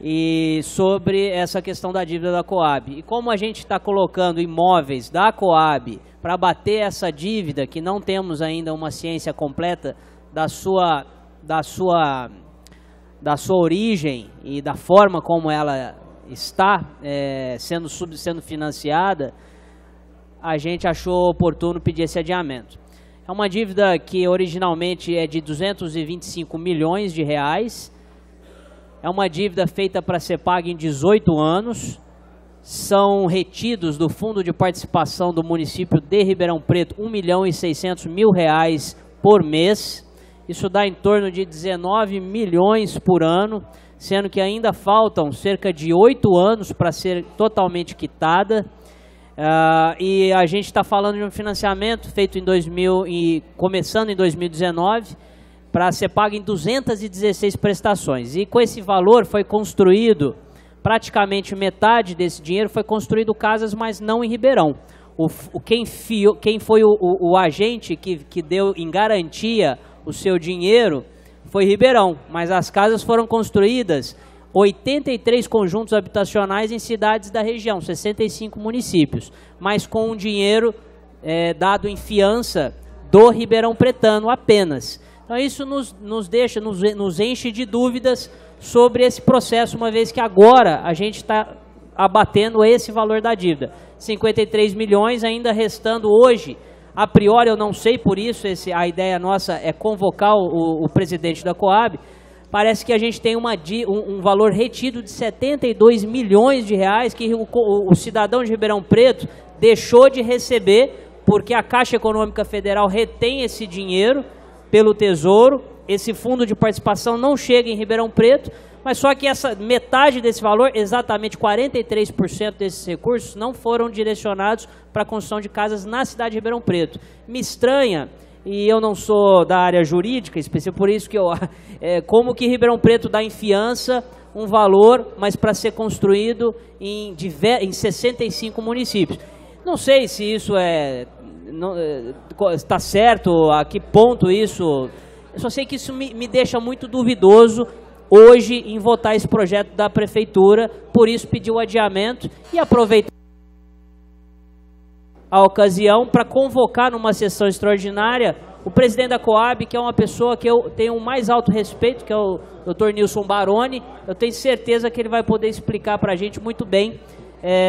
e sobre essa questão da dívida da Coab. E como a gente está colocando imóveis da Coab para bater essa dívida, que não temos ainda uma ciência completa da sua origem e da forma como ela está sendo financiada, a gente achou oportuno pedir esse adiamento. É uma dívida que originalmente é de 225 milhões de reais. É uma dívida feita para ser paga em 18 anos. São retidos do fundo de participação do município de Ribeirão Preto R$1.600.000 por mês. Isso dá em torno de 19 milhões por ano, sendo que ainda faltam cerca de 8 anos para ser totalmente quitada. E a gente está falando de um financiamento feito começando em 2019, para ser pago em 216 prestações. E com esse valor foi construído, praticamente metade desse dinheiro foi construído casas, mas não em Ribeirão. Quem foi o agente que deu em garantia o seu dinheiro foi Ribeirão, mas as casas foram construídas 83 conjuntos habitacionais em cidades da região, 65 municípios, mas com um dinheiro dado em fiança do Ribeirão Pretano apenas. Então isso nos enche de dúvidas sobre esse processo, uma vez que agora a gente está abatendo esse valor da dívida. 53 milhões ainda restando hoje. A priori eu não sei, por isso a ideia nossa é convocar o presidente da Coab. Parece que a gente tem um valor retido de 72 milhões de reais que o cidadão de Ribeirão Preto deixou de receber, porque a Caixa Econômica Federal retém esse dinheiro pelo Tesouro. Esse fundo de participação não chega em Ribeirão Preto, mas só que essa metade desse valor, exatamente 43% desses recursos, não foram direcionados para a construção de casas na cidade de Ribeirão Preto. Me estranha, e eu não sou da área jurídica, por isso que como que Ribeirão Preto dá em fiança um valor, mas para ser construído em 65 municípios. Não sei se isso está certo, a que ponto isso... Eu só sei que isso me deixa muito duvidoso hoje em votar esse projeto da Prefeitura, por isso pedi o adiamento e aproveitar a ocasião para convocar numa sessão extraordinária o presidente da Coab, que é uma pessoa que eu tenho o mais alto respeito, que é o Dr. Nilson Baroni. Eu tenho certeza que ele vai poder explicar para a gente muito bem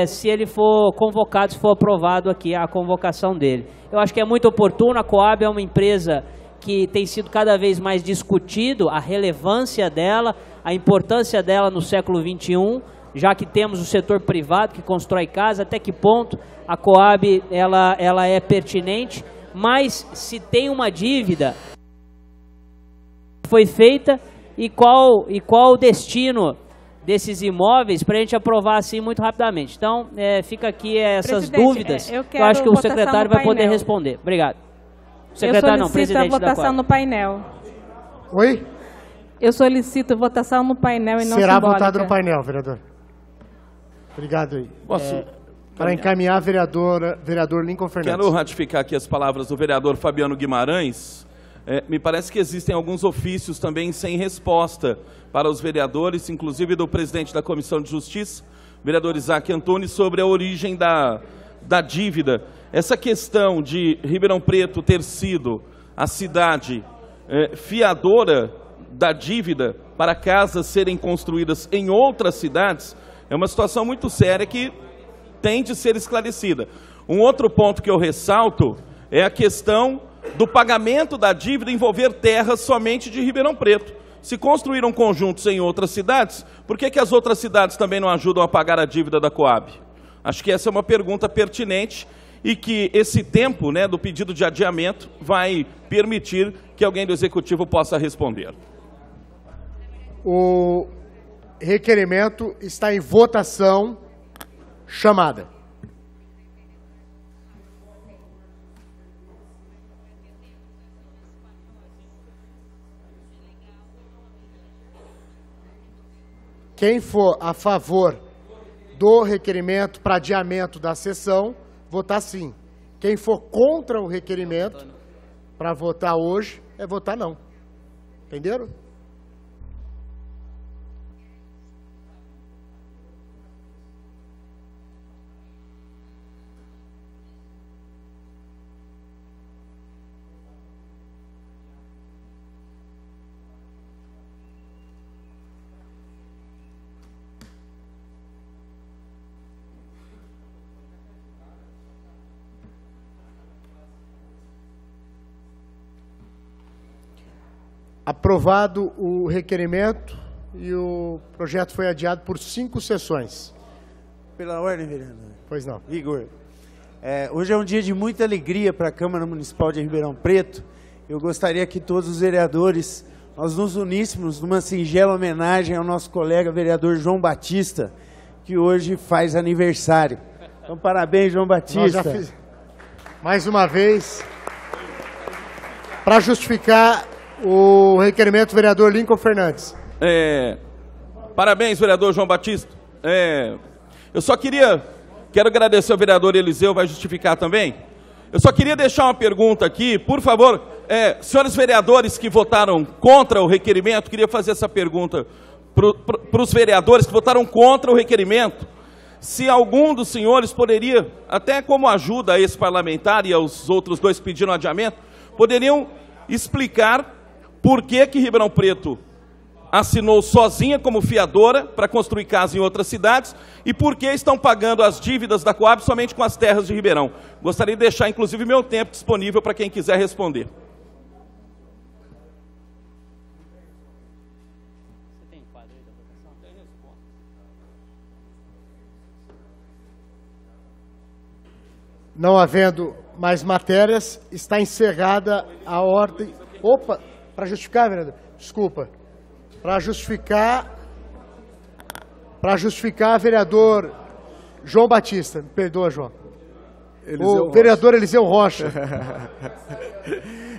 se ele for convocado, se for aprovado aqui a convocação dele. Eu acho que é muito oportuno. A Coab é uma empresa que tem sido cada vez mais discutido, a relevância dela, a importância dela no século XXI, já que temos o setor privado que constrói casa, até que ponto a Coab ela é pertinente, mas se tem uma dívida foi feita e qual o destino desses imóveis para a gente aprovar assim muito rapidamente. Então, fica aqui essas dúvidas, eu acho que o secretário vai poder responder. Obrigado. Secretário, não, presidente a votação no painel. Oi? Eu solicito votação no painel e não Será simbólica. votado no painel, vereador. Obrigado aí. Posso para encaminhar, vereador Lincoln Fernandes. Quero ratificar aqui as palavras do vereador Fabiano Guimarães. Me parece que existem alguns ofícios também sem resposta para os vereadores, inclusive do presidente da Comissão de Justiça, vereador Isaac Antunes, sobre a origem da dívida. Essa questão de Ribeirão Preto ter sido a cidade fiadora da dívida para casas serem construídas em outras cidades é uma situação muito séria que tem de ser esclarecida. Um outro ponto que eu ressalto é a questão do pagamento da dívida envolver terras somente de Ribeirão Preto. Se construíram conjuntos em outras cidades, por que as outras cidades também não ajudam a pagar a dívida da Coab? Acho que essa é uma pergunta pertinente e que esse tempo, do pedido de adiamento vai permitir que alguém do Executivo possa responder. O requerimento está em votação chamada. Quem for a favor do requerimento para adiamento da sessão, votar sim. Quem for contra o requerimento para votar hoje, é votar não. Entenderam? Aprovado o requerimento e o projeto foi adiado por 5 sessões. Pela ordem, vereador. Pois não. Igor, hoje é um dia de muita alegria para a Câmara Municipal de Ribeirão Preto. Eu gostaria que todos os vereadores, nós nos uníssemos numa singela homenagem ao nosso colega vereador João Batista, que hoje faz aniversário. Então, parabéns, João Batista. Mais uma vez, para justificar o requerimento do vereador Lincoln Fernandes. Parabéns, vereador João Batista. Eu só quero agradecer ao vereador Eliseu, vai justificar também. Eu só queria deixar uma pergunta aqui, por favor, senhores vereadores que votaram contra o requerimento, queria fazer essa pergunta para os vereadores que votaram contra o requerimento, se algum dos senhores poderia, até como ajuda a esse parlamentar e aos outros 2 que pediram adiamento, poderiam explicar por que Ribeirão Preto assinou sozinha como fiadora para construir casa em outras cidades e por que estão pagando as dívidas da Coab somente com as terras de Ribeirão. Gostaria de deixar, inclusive, meu tempo disponível para quem quiser responder. Não havendo mais matérias, está encerrada a ordem. Opa, para justificar, vereador, desculpa. Para justificar, vereador João Batista. Me perdoa, João. O vereador Eliseu Rocha.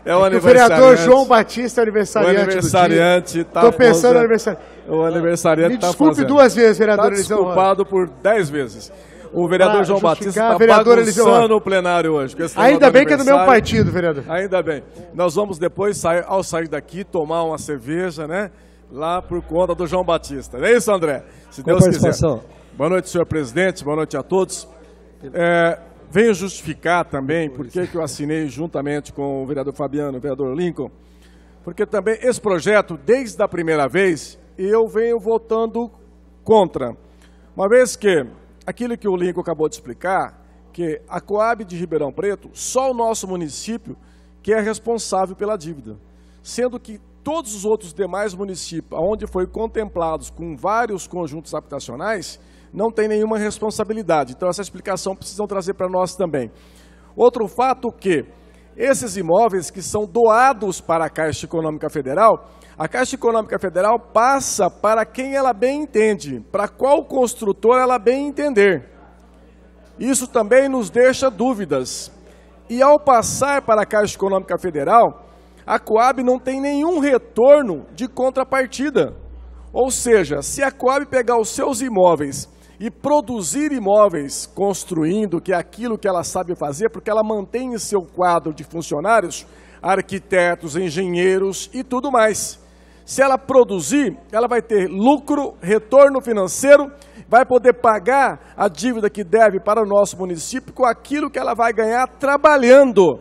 O vereador João Batista é aniversariante. O aniversariante está Estou pensando no aniversário. O aniversariante está fazendo. Me desculpe 2 vezes, vereador Eliseu Rocha. Desculpado por 10 vezes. O vereador João Batista está bagunçando o plenário hoje. Ainda bem que é do meu partido, vereador. Ainda bem. Nós vamos depois, ao sair daqui, tomar uma cerveja, né? Lá por conta do João Batista. Não é isso, André? Se Deus quiser. Boa noite, senhor presidente. Boa noite a todos. Venho justificar também por que eu assinei juntamente com o vereador Fabiano, o vereador Lincoln, porque também esse projeto, desde a primeira vez, eu venho votando contra. Uma vez que aquilo que o Lincoln acabou de explicar, que a Coab de Ribeirão Preto, só o nosso município que é responsável pela dívida, sendo que todos os outros demais municípios, onde foi contemplados com vários conjuntos habitacionais, não tem nenhuma responsabilidade. Então essa explicação precisam trazer para nós também. Outro fato que esses imóveis que são doados para a Caixa Econômica Federal, a Caixa Econômica Federal passa para quem ela bem entende, para qual construtor ela bem entender. Isso também nos deixa dúvidas. E ao passar para a Caixa Econômica Federal, a Coab não tem nenhum retorno de contrapartida. Ou seja, se a Coab pegar os seus imóveis e produzir imóveis construindo, que é aquilo que ela sabe fazer, porque ela mantém em seu quadro de funcionários, arquitetos, engenheiros e tudo mais. Se ela produzir, ela vai ter lucro, retorno financeiro, vai poder pagar a dívida que deve para o nosso município com aquilo que ela vai ganhar trabalhando.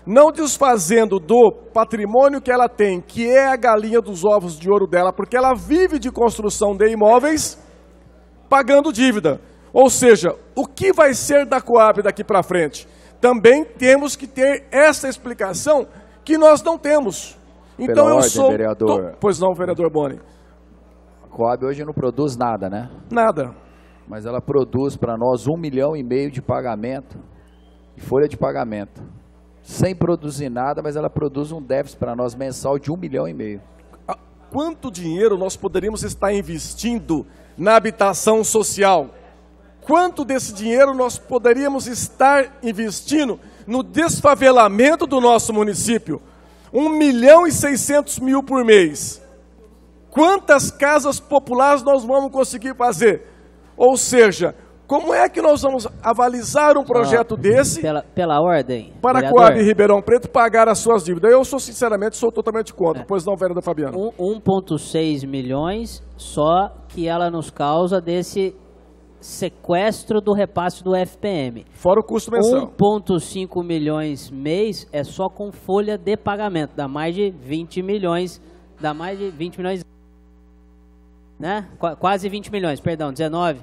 Não desfazendo do patrimônio que ela tem, que é a galinha dos ovos de ouro dela, porque ela vive de construção de imóveis, pagando dívida. Ou seja, o que vai ser da Coab daqui para frente? Também temos que ter essa explicação que nós não temos. Então Pela ordem, vereador. Pois não, vereador Boni. A Coab hoje não produz nada, né? Nada. Mas ela produz para nós 1,5 milhão de pagamento, de folha de pagamento. Sem produzir nada, mas ela produz um déficit para nós mensal de 1,5 milhão. Quanto dinheiro nós poderíamos estar investindo na habitação social? Quanto desse dinheiro nós poderíamos estar investindo no desfavelamento do nosso município? 1.600.000 por mês. Quantas casas populares nós vamos conseguir fazer? Ou seja, como é que nós vamos avalizar um projeto desse pela ordem, para a Coab Ribeirão Preto pagar as suas dívidas? Eu sinceramente sou totalmente contra. Pois não, vereador Fabiano. 1,6 milhões só que ela nos causa desse sequestro do repasse do FPM. Fora o custo mensal. 1,5 milhões mês é só com folha de pagamento, dá mais de 20 milhões, né? Quase 20 milhões, perdão, 19.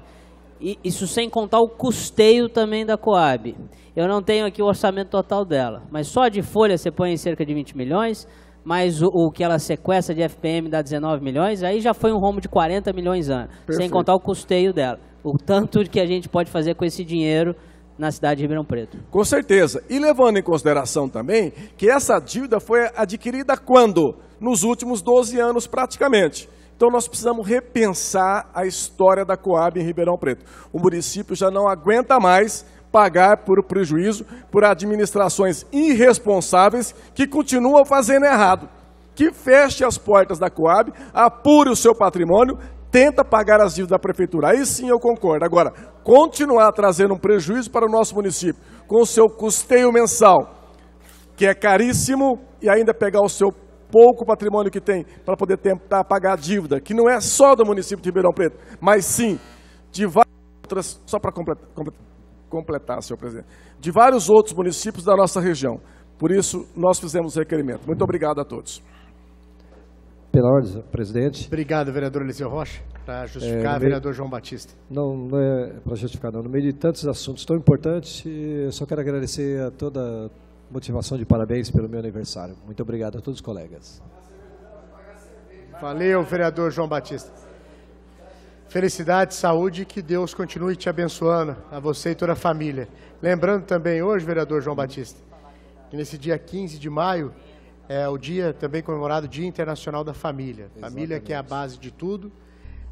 E isso sem contar o custeio também da Coab. Eu não tenho aqui o orçamento total dela, mas só de folha você põe em cerca de 20 milhões, mais o que ela sequestra de FPM dá 19 milhões, aí já foi um rombo de 40 milhões ano, sem contar o custeio dela. O tanto que a gente pode fazer com esse dinheiro na cidade de Ribeirão Preto. Com certeza. E levando em consideração também que essa dívida foi adquirida quando? Nos últimos 12 anos praticamente. Então nós precisamos repensar a história da Coab em Ribeirão Preto. O município já não aguenta mais pagar por prejuízo por administrações irresponsáveis que continuam fazendo errado. Que feche as portas da Coab, apure o seu patrimônio, tenta pagar as dívidas da prefeitura. Aí sim eu concordo. Agora, continuar trazendo um prejuízo para o nosso município com o seu custeio mensal, que é caríssimo, e ainda pegar o seu pouco patrimônio que tem para poder tentar pagar a dívida, que não é só do município de Ribeirão Preto, mas sim de várias outras, só para completar, senhor presidente, de vários outros municípios da nossa região. Por isso, nós fizemos o requerimento. Muito obrigado a todos. Pela ordem, presidente. Obrigado, vereador Eliseu Rocha. Para justificar, vereador João Batista. Não é para justificar, não. No meio de tantos assuntos tão importantes, eu só quero agradecer a toda a motivação de parabéns pelo meu aniversário. Muito obrigado a todos os colegas. Valeu, vereador João Batista. Felicidade, saúde, que Deus continue te abençoando, a você e toda a família. Lembrando também hoje, vereador João Batista, que nesse dia 15 de maio é o dia também comemorado Dia Internacional da Família. Família que é a base de tudo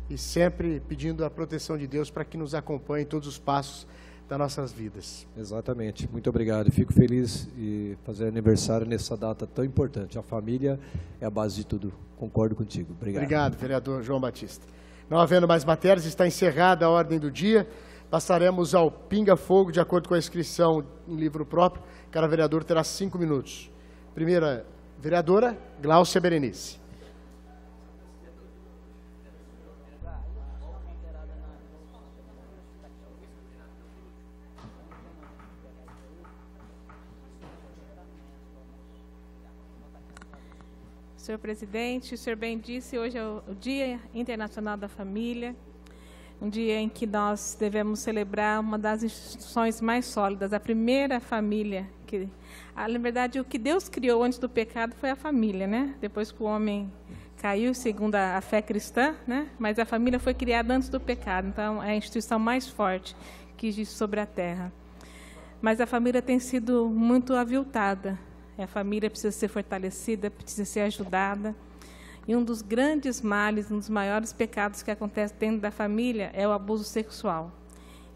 e sempre pedindo a proteção de Deus para que nos acompanhe em todos os passos das nossas vidas. Exatamente. Muito obrigado. Fico feliz em fazer aniversário nessa data tão importante. A família é a base de tudo. Concordo contigo. Obrigado. Obrigado, vereador João Batista. Não havendo mais matérias, está encerrada a ordem do dia. Passaremos ao pinga-fogo, de acordo com a inscrição em livro próprio. Cada vereador terá 5 minutos. Primeira vereadora, Gláucia Berenice. Senhor presidente, o senhor bem disse, hoje é o Dia Internacional da Família, um dia em que nós devemos celebrar uma das instituições mais sólidas, a primeira família. Na verdade, o que Deus criou antes do pecado foi a família, né? Depois que o homem caiu, segundo a fé cristã, né? Mas a família foi criada antes do pecado, então é a instituição mais forte que existe sobre a terra. Mas a família tem sido muito aviltada. A família precisa ser fortalecida, precisa ser ajudada. E um dos grandes males, um dos maiores pecados que acontece dentro da família é o abuso sexual.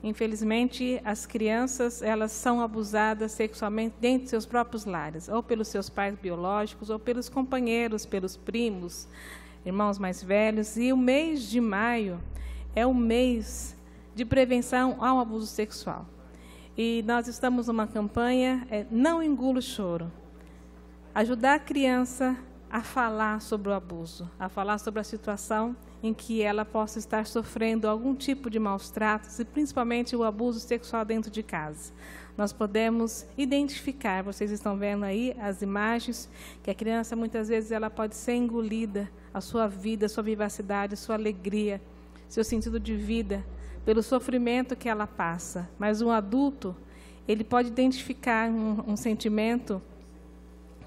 Infelizmente, as crianças, elas são abusadas sexualmente dentro de seus próprios lares, ou pelos seus pais biológicos, ou pelos companheiros, pelos primos, irmãos mais velhos. E o mês de maio é o mês de prevenção ao abuso sexual. E nós estamos numa campanha, Não Engula o Choro. Ajudar a criança a falar sobre o abuso, a falar sobre a situação em que ela possa estar sofrendo algum tipo de maus tratos e principalmente o abuso sexual dentro de casa. Nós podemos identificar, vocês estão vendo aí as imagens, que a criança muitas vezes ela pode ser engolida, a sua vida, a sua vivacidade, a sua alegria, seu sentido de vida, pelo sofrimento que ela passa. Mas um adulto, ele pode identificar um sentimento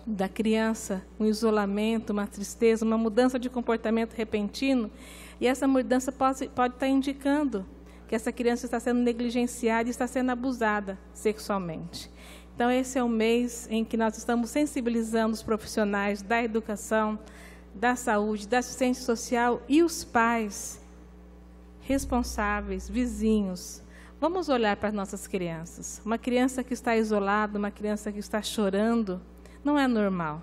da criança, um isolamento, uma tristeza, uma mudança de comportamento repentino, e essa mudança pode estar indicando que essa criança está sendo negligenciada e está sendo abusada sexualmente. Então, esse é o mês em que nós estamos sensibilizando os profissionais da educação, da saúde, da assistência social e os pais responsáveis, vizinhos. Vamos olhar para as nossas crianças. Uma criança que está isolada, uma criança que está chorando, não é normal.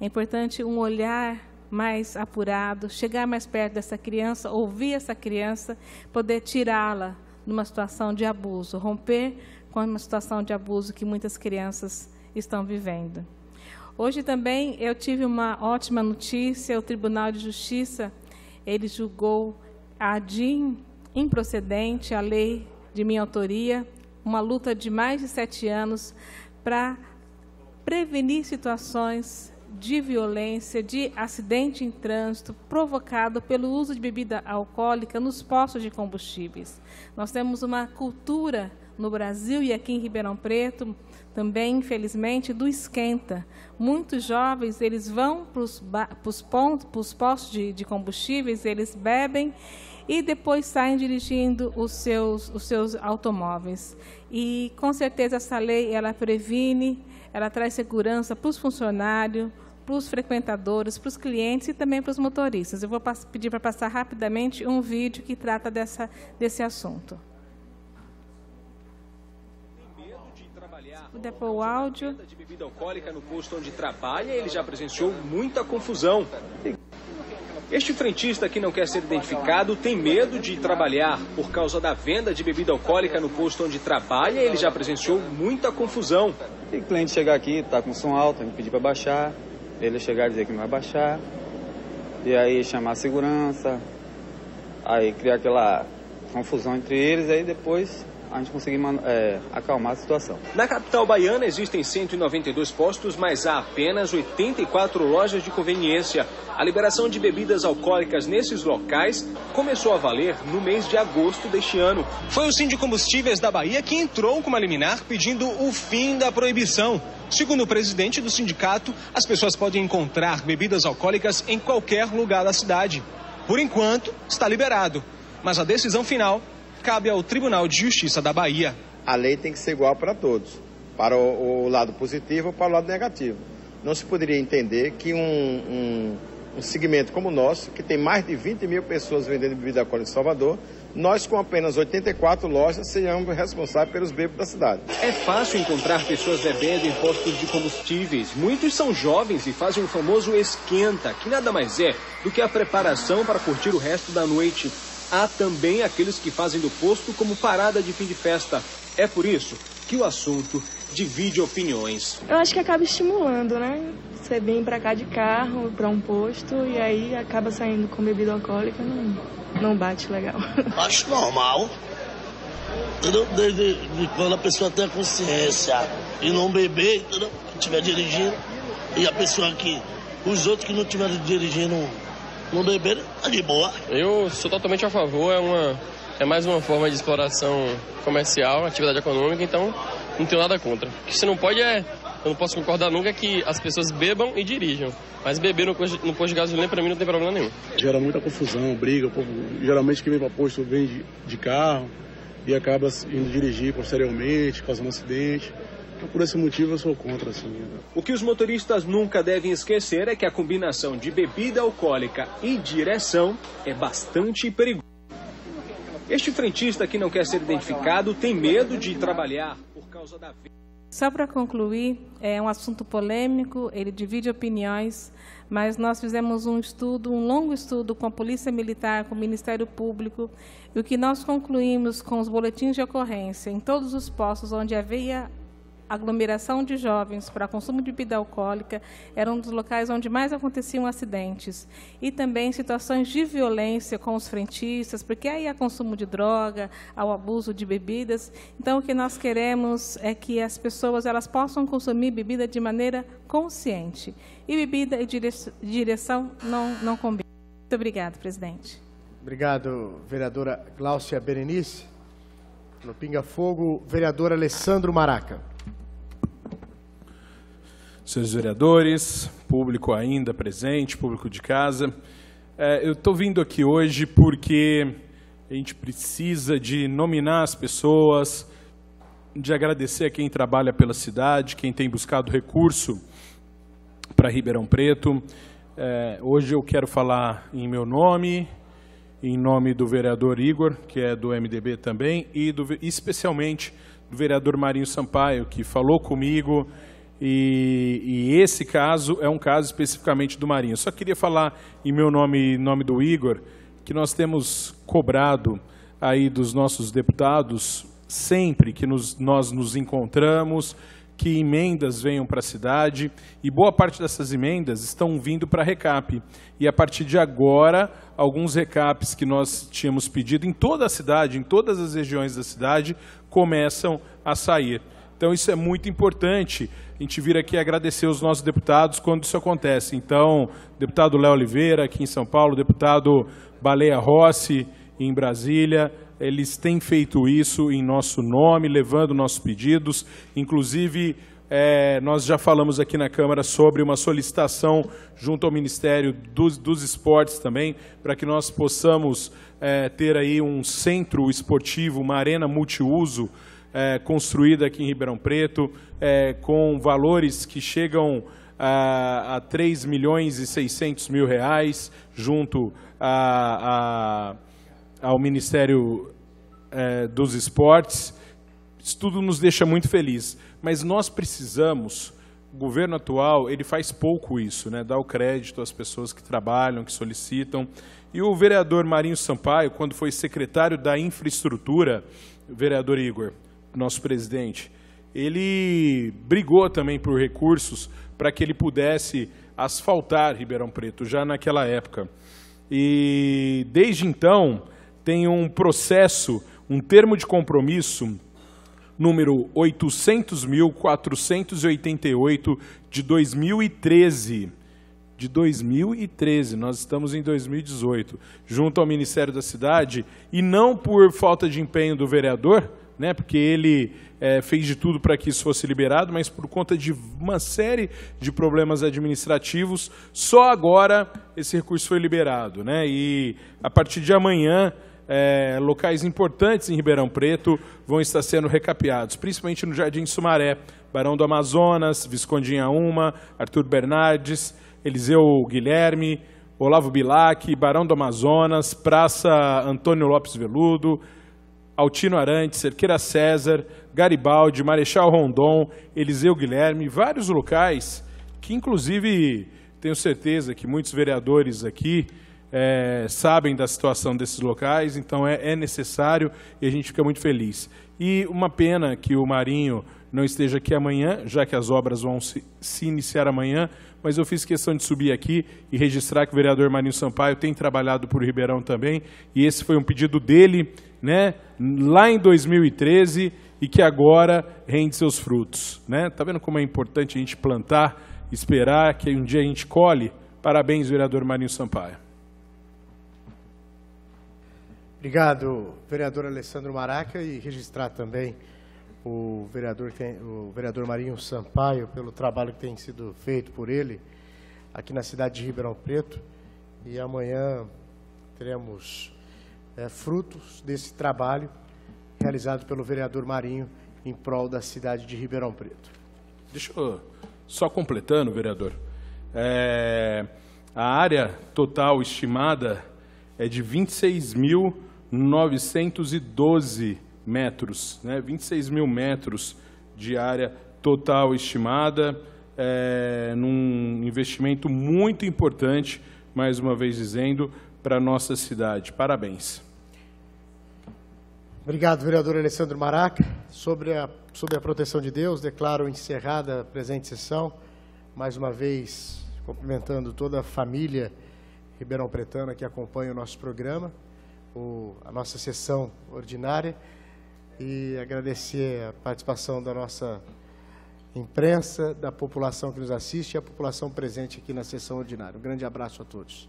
É importante um olhar mais apurado, chegar mais perto dessa criança, ouvir essa criança, poder tirá-la de uma situação de abuso, romper com uma situação de abuso que muitas crianças estão vivendo. Hoje também eu tive uma ótima notícia, o Tribunal de Justiça, ele julgou a DIN improcedente, a lei de minha autoria, uma luta de mais de 7 anos para prevenir situações de violência, de acidente em trânsito provocado pelo uso de bebida alcoólica nos postos de combustíveis. Nós temos uma cultura no Brasil e aqui em Ribeirão Preto, também, infelizmente, do esquenta. Muitos jovens, eles vão para os postos de combustíveis, eles bebem e depois saem dirigindo os seus automóveis. E, com certeza, essa lei, ela previne, ela traz segurança para os funcionários, para os frequentadores, para os clientes e também para os motoristas. Eu vou pedir para passar rapidamente um vídeo que trata desse assunto. Vou pôr o áudio. De bebida alcoólica no posto onde trabalha, ele já presenciou muita confusão. Este frentista que não quer ser identificado tem medo de trabalhar por causa da venda de bebida alcoólica no posto onde trabalha, ele já presenciou muita confusão. Tem cliente chegar aqui, tá com som alto, me pedir para baixar, ele chegar e dizer que não vai baixar, e aí chamar a segurança, aí criar aquela confusão entre eles, aí depois a gente conseguir acalmar a situação. Na capital baiana existem 192 postos, mas há apenas 84 lojas de conveniência. A liberação de bebidas alcoólicas nesses locais começou a valer no mês de agosto deste ano. Foi o Sindicombustíveis da Bahia que entrou com uma liminar pedindo o fim da proibição. Segundo o presidente do sindicato, as pessoas podem encontrar bebidas alcoólicas em qualquer lugar da cidade. Por enquanto, está liberado, mas a decisão final cabe ao Tribunal de Justiça da Bahia. A lei tem que ser igual para todos, para o lado positivo ou para o lado negativo. Não se poderia entender que um segmento como o nosso, que tem mais de 20 mil pessoas vendendo bebida alcoólica em Salvador, nós com apenas 84 lojas sejamos responsáveis pelos bêbados da cidade. É fácil encontrar pessoas bebendo em postos de combustíveis. Muitos são jovens e fazem o famoso esquenta, que nada mais é do que a preparação para curtir o resto da noite. Há também aqueles que fazem do posto como parada de fim de festa. É por isso que o assunto divide opiniões. Eu acho que acaba estimulando, né? Você vem pra cá de carro, pra um posto, e aí acaba saindo com bebida alcoólica, não bate legal. Acho normal. Entendeu? Desde quando a pessoa tem a consciência e não beber, entendeu? Estiver dirigindo, e a pessoa que... Os outros que não estiverem dirigindo... Não beber, tá de boa. Eu sou totalmente a favor, é mais uma forma de exploração comercial, atividade econômica, então não tenho nada contra. O que você não pode eu não posso concordar nunca que as pessoas bebam e dirijam, mas beber no posto de gasolina para mim não tem problema nenhum. Gera muita confusão, briga, o povo, geralmente quem vem para posto vem de carro e acaba indo dirigir posteriormente, causando acidente. Então, por esse motivo, eu sou contra, assim. O que os motoristas nunca devem esquecer é que a combinação de bebida alcoólica e direção é bastante perigosa. Este frentista que não quer ser identificado tem medo de trabalhar por causa da... Só para concluir, é um assunto polêmico, ele divide opiniões, mas nós fizemos um longo estudo com a Polícia Militar, com o Ministério Público, e o que nós concluímos com os boletins de ocorrência em todos os postos onde havia aglomeração de jovens para consumo de bebida alcoólica, era um dos locais onde mais aconteciam acidentes. E também situações de violência com os frentistas, porque aí há consumo de droga, há o abuso de bebidas. Então, o que nós queremos é que as pessoas elas possam consumir bebida de maneira consciente. E bebida e direção não combinam. Muito obrigada, presidente. Obrigado, vereadora Gláucia Berenice. No Pinga Fogo, vereador Alessandro Maraca. Senhores vereadores, público ainda presente, público de casa, eu estou vindo aqui hoje porque a gente precisa de nominar as pessoas, de agradecer a quem trabalha pela cidade, quem tem buscado recurso para Ribeirão Preto. Hoje eu quero falar em meu nome, em nome do vereador Igor, que é do MDB também, e especialmente do vereador Marinho Sampaio, que falou comigo. E esse caso é um caso especificamente do Marinho. Só queria falar em meu nome e em nome do Igor, que nós temos cobrado aí dos nossos deputados, sempre que nós nos encontramos, que emendas venham para a cidade, e boa parte dessas emendas estão vindo para recap. E a partir de agora, alguns recaps que nós tínhamos pedido em toda a cidade, em todas as regiões da cidade, começam a sair. Então isso é muito importante, a gente vir aqui agradecer os nossos deputados quando isso acontece. Então, deputado Léo Oliveira aqui em São Paulo, deputado Baleia Rossi em Brasília, eles têm feito isso em nosso nome, levando nossos pedidos. Inclusive, nós já falamos aqui na Câmara sobre uma solicitação junto ao Ministério dos Esportes também, para que nós possamos ter aí um centro esportivo, uma arena multiuso, construída aqui em Ribeirão Preto, com valores que chegam a 3.600.000 reais, junto ao Ministério dos Esportes. Isso tudo nos deixa muito felizes, mas nós precisamos, o governo atual, ele faz pouco isso, né? Dá o crédito às pessoas que trabalham, que solicitam. E o vereador Marinho Sampaio, quando foi secretário da Infraestrutura, o vereador Igor, nosso presidente, ele brigou também por recursos para que ele pudesse asfaltar Ribeirão Preto, já naquela época. E desde então tem um processo, um termo de compromisso, número 800.488 de 2013. De 2013, nós estamos em 2018, junto ao Ministério da Cidade, e não por falta de empenho do vereador, né, porque ele fez de tudo para que isso fosse liberado, mas por conta de uma série de problemas administrativos, só agora esse recurso foi liberado, né, e a partir de amanhã, locais importantes em Ribeirão Preto vão estar sendo recapeados, principalmente no Jardim Sumaré, Barão do Amazonas, Visconde Inhaúma, Arthur Bernardes, Eliseu Guilherme, Olavo Bilac, Barão do Amazonas, Praça Antônio Lopes Veludo, Altino Arantes, Cerqueira César, Garibaldi, Marechal Rondon, Eliseu Guilherme, vários locais que, inclusive, tenho certeza que muitos vereadores aqui sabem da situação desses locais, então é necessário e a gente fica muito feliz. E uma pena que o Marinho não esteja aqui amanhã, já que as obras vão se iniciar amanhã, mas eu fiz questão de subir aqui e registrar que o vereador Marinho Sampaio tem trabalhado por Ribeirão também, e esse foi um pedido dele, né, lá em 2013, e que agora rende seus frutos, né? Tá vendo como é importante a gente plantar, esperar que um dia a gente colhe? Parabéns, vereador Marinho Sampaio. Obrigado, vereador Alessandro Maraca, e registrar também o vereador Marinho Sampaio pelo trabalho que tem sido feito por ele aqui na cidade de Ribeirão Preto. E amanhã teremos frutos desse trabalho realizado pelo vereador Marinho em prol da cidade de Ribeirão Preto. Deixa eu só completando, vereador. A área total estimada é de 26.912 metros, né? 26 mil metros de área total estimada, num investimento muito importante, mais uma vez dizendo, para a nossa cidade. Parabéns. Obrigado, vereador Alessandro Maraca. Sobre a proteção de Deus, declaro encerrada a presente sessão. Mais uma vez, cumprimentando toda a família ribeirão-pretana que acompanha o nosso programa, a nossa sessão ordinária, e agradecer a participação da nossa imprensa, da população que nos assiste e a população presente aqui na sessão ordinária. Um grande abraço a todos.